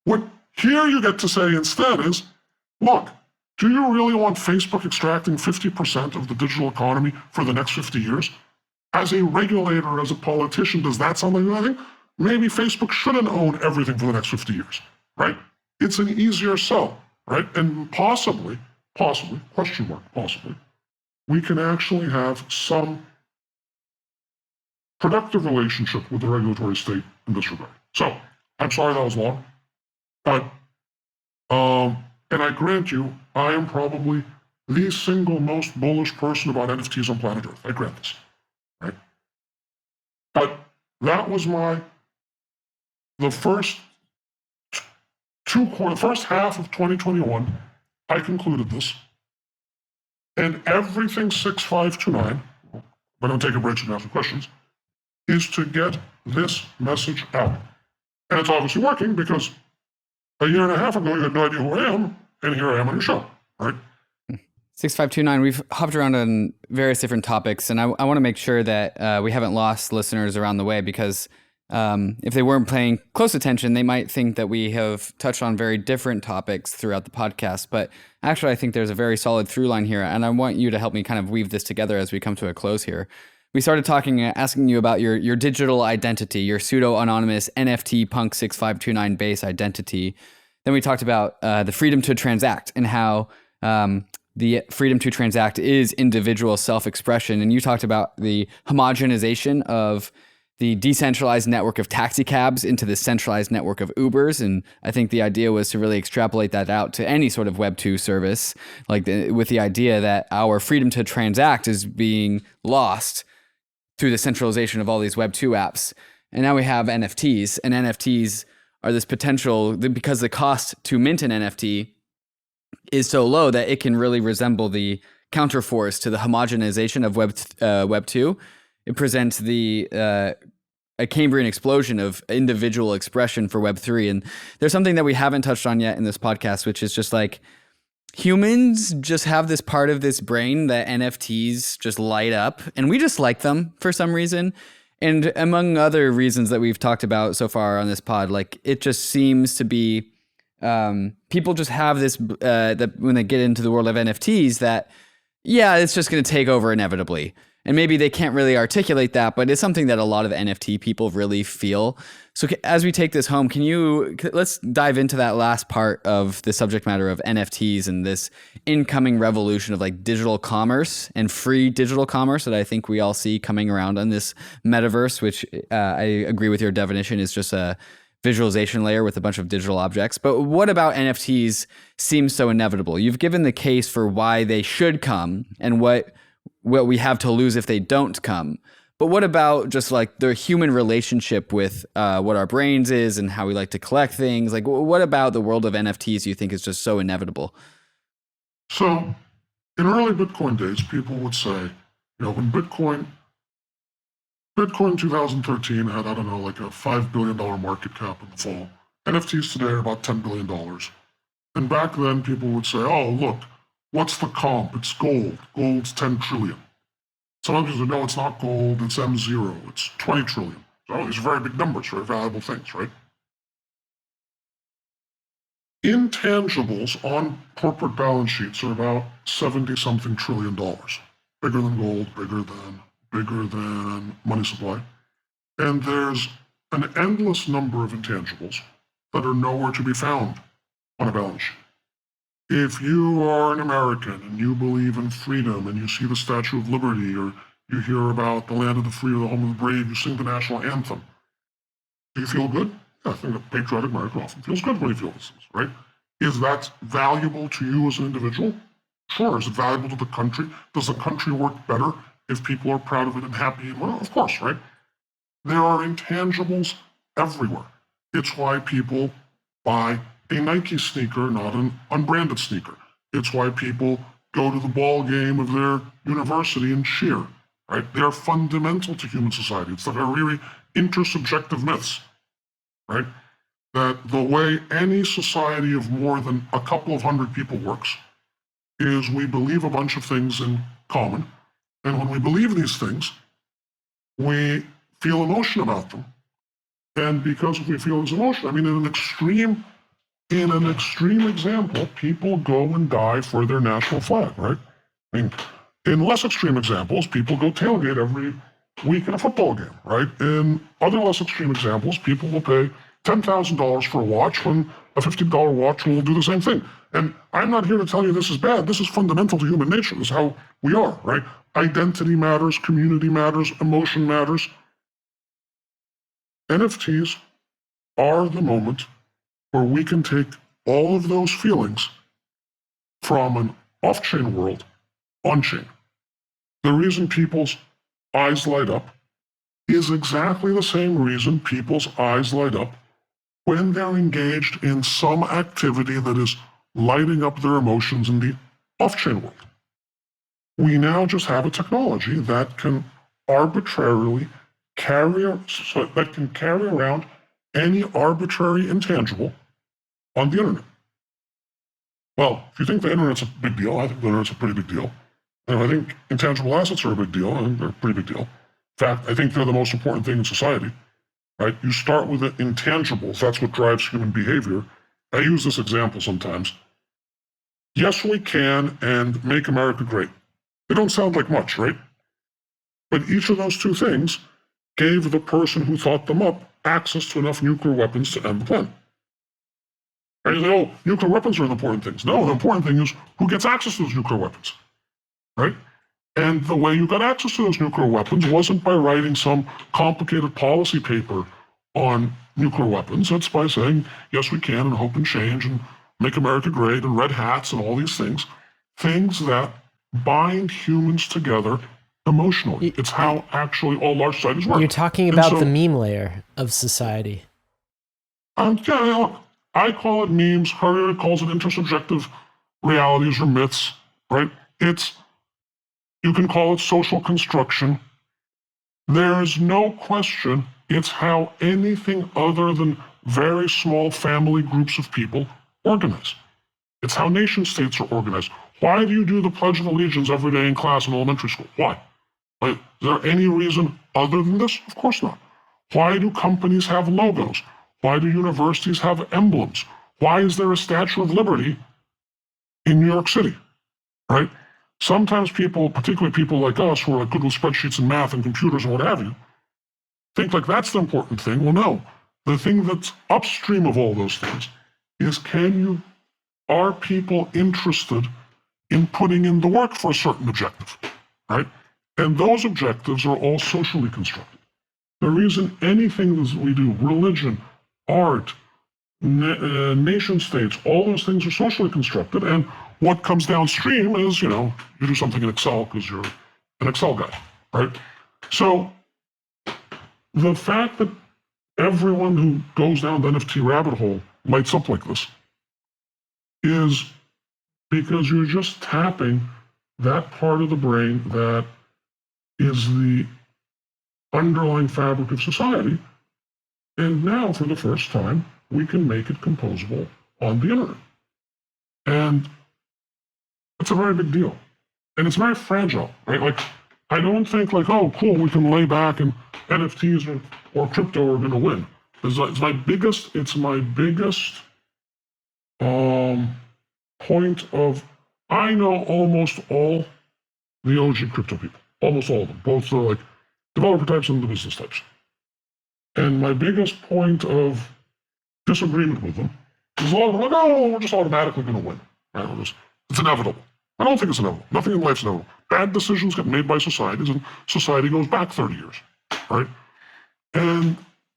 What here you get to say instead is, look, do you really want Facebook extracting 50% of the digital economy for the next 50 years? As a regulator, as a politician, does that sound like anything? Maybe Facebook shouldn't own everything for the next 50 years, right? It's an easier sell, right? And possibly, question mark, possibly, we can actually have some productive relationship with the regulatory state in this regard. So, I'm sorry that was long, but, and I grant you, I am probably the single most bullish person about NFTs on planet Earth. I grant this, right? But that was the first half of 2021, I concluded this. And everything 6529, but I'm taking a break to answer questions, is to get this message out. And it's obviously working because a year and a half ago, you had no idea who I am, and here I am on your show, right? 6529, we've hopped around on various different topics, and I want to make sure that we haven't lost listeners around the way, because if they weren't paying close attention, they might think that we have touched on very different topics throughout the podcast. But actually, I think there's a very solid through line here, and I want you to help me kind of weave this together as we come to a close here. We started asking you about your digital identity, your pseudo-anonymous NFT Punk6529 base identity. Then we talked about the freedom to transact and how the freedom to transact is individual self-expression. And you talked about the homogenization of the decentralized network of taxi cabs into the centralized network of Ubers. And I think the idea was to really extrapolate that out to any sort of Web 2 service, with the idea that our freedom to transact is being lost through the centralization of all these Web 2 apps. And now we have NFTs, and NFTs are this potential, because the cost to mint an NFT is so low that it can really resemble the counterforce to the homogenization of Web 2. It presents a Cambrian explosion of individual expression for Web 3. And there's something that we haven't touched on yet in this podcast, which is just like, humans just have this part of this brain that NFTs just light up, and we just like them for some reason. And among other reasons that we've talked about so far on this pod, like, it just seems to be people just have this that when they get into the world of NFTs, that it's just going to take over inevitably. And maybe they can't really articulate that, but it's something that a lot of NFT people really feel. So as we take this home, let's dive into that last part of the subject matter of NFTs and this incoming revolution of like digital commerce and free digital commerce that I think we all see coming around on this metaverse, which I agree with your definition is just a visualization layer with a bunch of digital objects. But what about NFTs seems so inevitable? You've given the case for why they should come and what we have to lose if they don't come. But what about just like the human relationship with what our brains is and how we like to collect things? Like, what about the world of NFTs you think is just so inevitable? So in early Bitcoin days, people would say, when Bitcoin 2013 had, I don't know, like a $5 billion market cap in the fall. NFTs today are about $10 billion. And back then people would say, oh, look, what's the comp? It's gold. Gold's 10 trillion. Some people say, no, it's not gold, it's M0, it's 20 trillion. So these are very big numbers, very valuable things, right? Intangibles on corporate balance sheets are about 70-something trillion dollars. Bigger than gold, bigger than money supply. And there's an endless number of intangibles that are nowhere to be found on a balance sheet. If you are an American and you believe in freedom and you see the Statue of Liberty or you hear about the land of the free or the home of the brave, you sing the national anthem, do you feel good? Yeah, I think a patriotic American often feels good when you feel these things, right? Is that valuable to you as an individual? Sure. Is it valuable to the country? Does the country work better if people are proud of it and happy? Well, of course, right? There are intangibles everywhere. It's why people buy a Nike sneaker, not an unbranded sneaker. It's why people go to the ball game of their university and cheer, right? They are fundamental to human society. It's like a really intersubjective myths, right? That the way any society of more than a couple of hundred people works is we believe a bunch of things in common. And when we believe these things, we feel emotion about them. And because we feel this emotion, in an extreme example, people go and die for their national flag, right? In less extreme examples, people go tailgate every week in a football game, right? In other less extreme examples, people will pay $10,000 for a watch when a $50 watch will do the same thing. And I'm not here to tell you this is bad. This is fundamental to human nature. This is how we are, right? Identity matters, community matters, emotion matters. NFTs are the moment where we can take all of those feelings from an off-chain world on-chain. The reason people's eyes light up is exactly the same reason people's eyes light up when they're engaged in some activity that is lighting up their emotions in the off-chain world. We now just have a technology that can arbitrarily carry around any arbitrary intangible on the internet. Well, if you think the internet's a big deal, I think the internet's a pretty big deal. And if I think intangible assets are a big deal, I think they're a pretty big deal. In fact, I think they're the most important thing in society, right? You start with the intangibles. That's what drives human behavior. I use this example sometimes. Yes, we can, and make America great. They don't sound like much, right? But each of those two things gave the person who thought them up access to enough nuclear weapons to end the planet. And you say, oh, nuclear weapons are the important things. No, the important thing is who gets access to those nuclear weapons, right? And the way you got access to those nuclear weapons wasn't by writing some complicated policy paper on nuclear weapons. It's by saying, yes, we can, and hope and change, and make America great, and red hats, and all these things that bind humans together emotionally. It's how actually all large societies work. You're talking about the meme layer of society. I call it memes. Harari calls it intersubjective realities or myths, right? You can call it social construction. There is no question it's how anything other than very small family groups of people organize. It's how nation states are organized. Why do you do the Pledge of Allegiance every day in class in elementary school? Why? Is there any reason other than this? Of course not. Why do companies have logos? Why do universities have emblems? Why is there a Statue of Liberty in New York City, right? Sometimes people, particularly people like us who are like good with spreadsheets and math and computers and what have you, think like that's the important thing. Well, no. The thing that's upstream of all those things is are people interested in putting in the work for a certain objective, right? And those objectives are all socially constructed. The reason anything that we do, religion, art, nation states, all those things are socially constructed. And what comes downstream is, you do something in Excel because you're an Excel guy, right? So the fact that everyone who goes down the NFT rabbit hole lights up like this is because you're just tapping that part of the brain that is the underlying fabric of society. And now, for the first time, we can make it composable on the internet. And it's a very big deal. And it's very fragile, right? Like, I don't think like, oh, cool, we can lay back and NFTs or crypto are going to win. It's my biggest point of, I know almost all the OG crypto people, almost all of them, both the like developer types and the business types. And my biggest point of disagreement with them is a lot of them like, oh, we're just automatically going to win. Right? It's inevitable. I don't think it's inevitable. Nothing in life's inevitable. Bad decisions get made by societies, and society goes back 30 years, right? And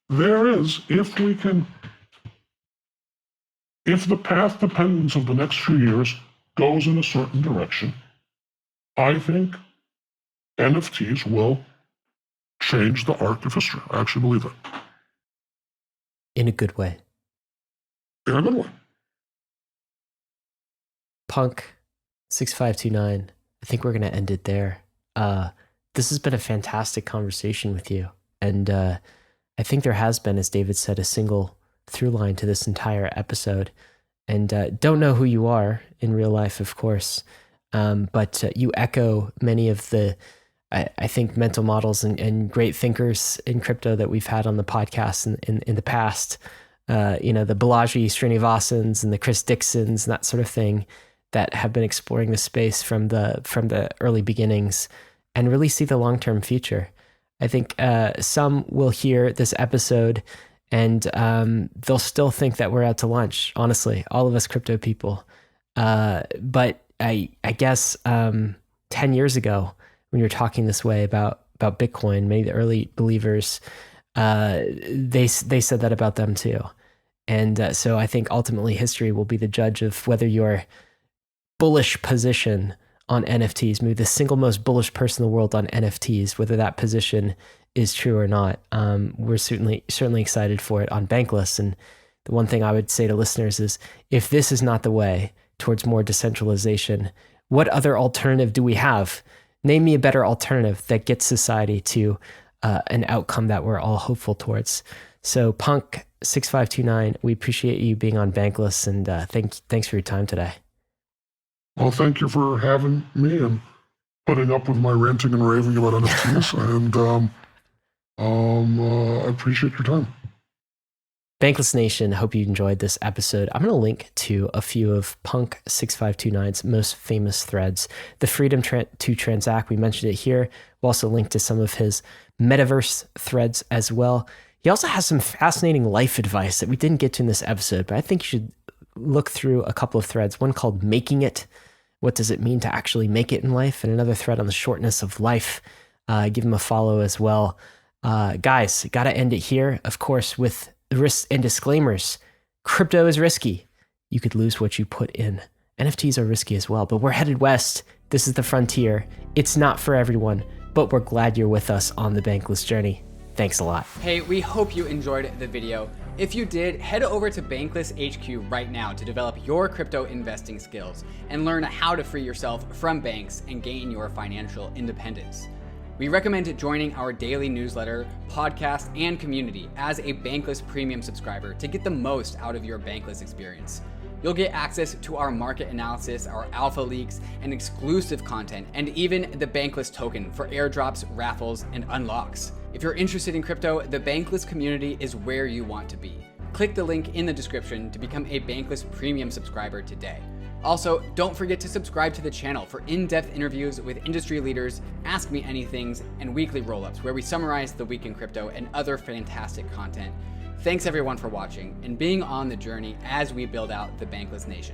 there is, if the path dependence of the next few years goes in a certain direction, I think NFTs will change the arc of history. I actually believe that. In a good way. In a good way. Punk6529, I think we're going to end it there. This has been a fantastic conversation with you. And I think there has been, as David said, a single through line to this entire episode. And don't know who you are in real life, of course, but you echo many of the, I think, mental models and great thinkers in crypto that we've had on the podcast in the past. The Balaji Srinivasans and the Chris Dixons and that sort of thing that have been exploring the space from the early beginnings and really see the long-term future. I think some will hear this episode and they'll still think that we're out to lunch, honestly, all of us crypto people. But I guess 10 years ago, when you were talking this way about Bitcoin, many of the early believers, they said that about them too. And so I think ultimately history will be the judge of whether your bullish position on NFTs, maybe the single most bullish person in the world on NFTs, whether that position is true or not. We're certainly excited for it on Bankless. And the one thing I would say to listeners is, if this is not the way towards more decentralization, what other alternative do we have? Name me a better alternative that gets society to an outcome that we're all hopeful towards. So Punk6529, we appreciate you being on Bankless, and thanks for your time today. Well, thank you for having me and putting up with my ranting and raving about NFTs, and I appreciate your time. Bankless Nation, hope you enjoyed this episode. I'm going to link to a few of Punk6529's most famous threads. The freedom to transact, we mentioned it here. We'll also link to some of his Metaverse threads as well. He also has some fascinating life advice that we didn't get to in this episode, but I think you should look through a couple of threads. One called Making It. What does it mean to actually make it in life? And another thread on the shortness of life. Give him a follow as well. Guys, got to end it here, of course, with risks and disclaimers. Crypto is risky. You could lose what you put in. NFTs are risky as well, but we're headed west. This is the frontier. It's not for everyone, but we're glad you're with us on the Bankless journey. Thanks a lot. Hey, we hope you enjoyed the video. If you did, head over to Bankless HQ right now to develop your crypto investing skills and learn how to free yourself from banks and gain your financial independence. We recommend joining our daily newsletter, podcast, and community as a Bankless Premium subscriber to get the most out of your Bankless experience. You'll get access to our market analysis, our alpha leaks, and exclusive content, and even the Bankless token for airdrops, raffles, and unlocks. If you're interested in crypto, the Bankless community is where you want to be. Click the link in the description to become a Bankless Premium subscriber today. Also, don't forget to subscribe to the channel for in-depth interviews with industry leaders, Ask Me Anythings, and weekly roll-ups where we summarize the week in crypto and other fantastic content. Thanks everyone for watching and being on the journey as we build out the Bankless Nation.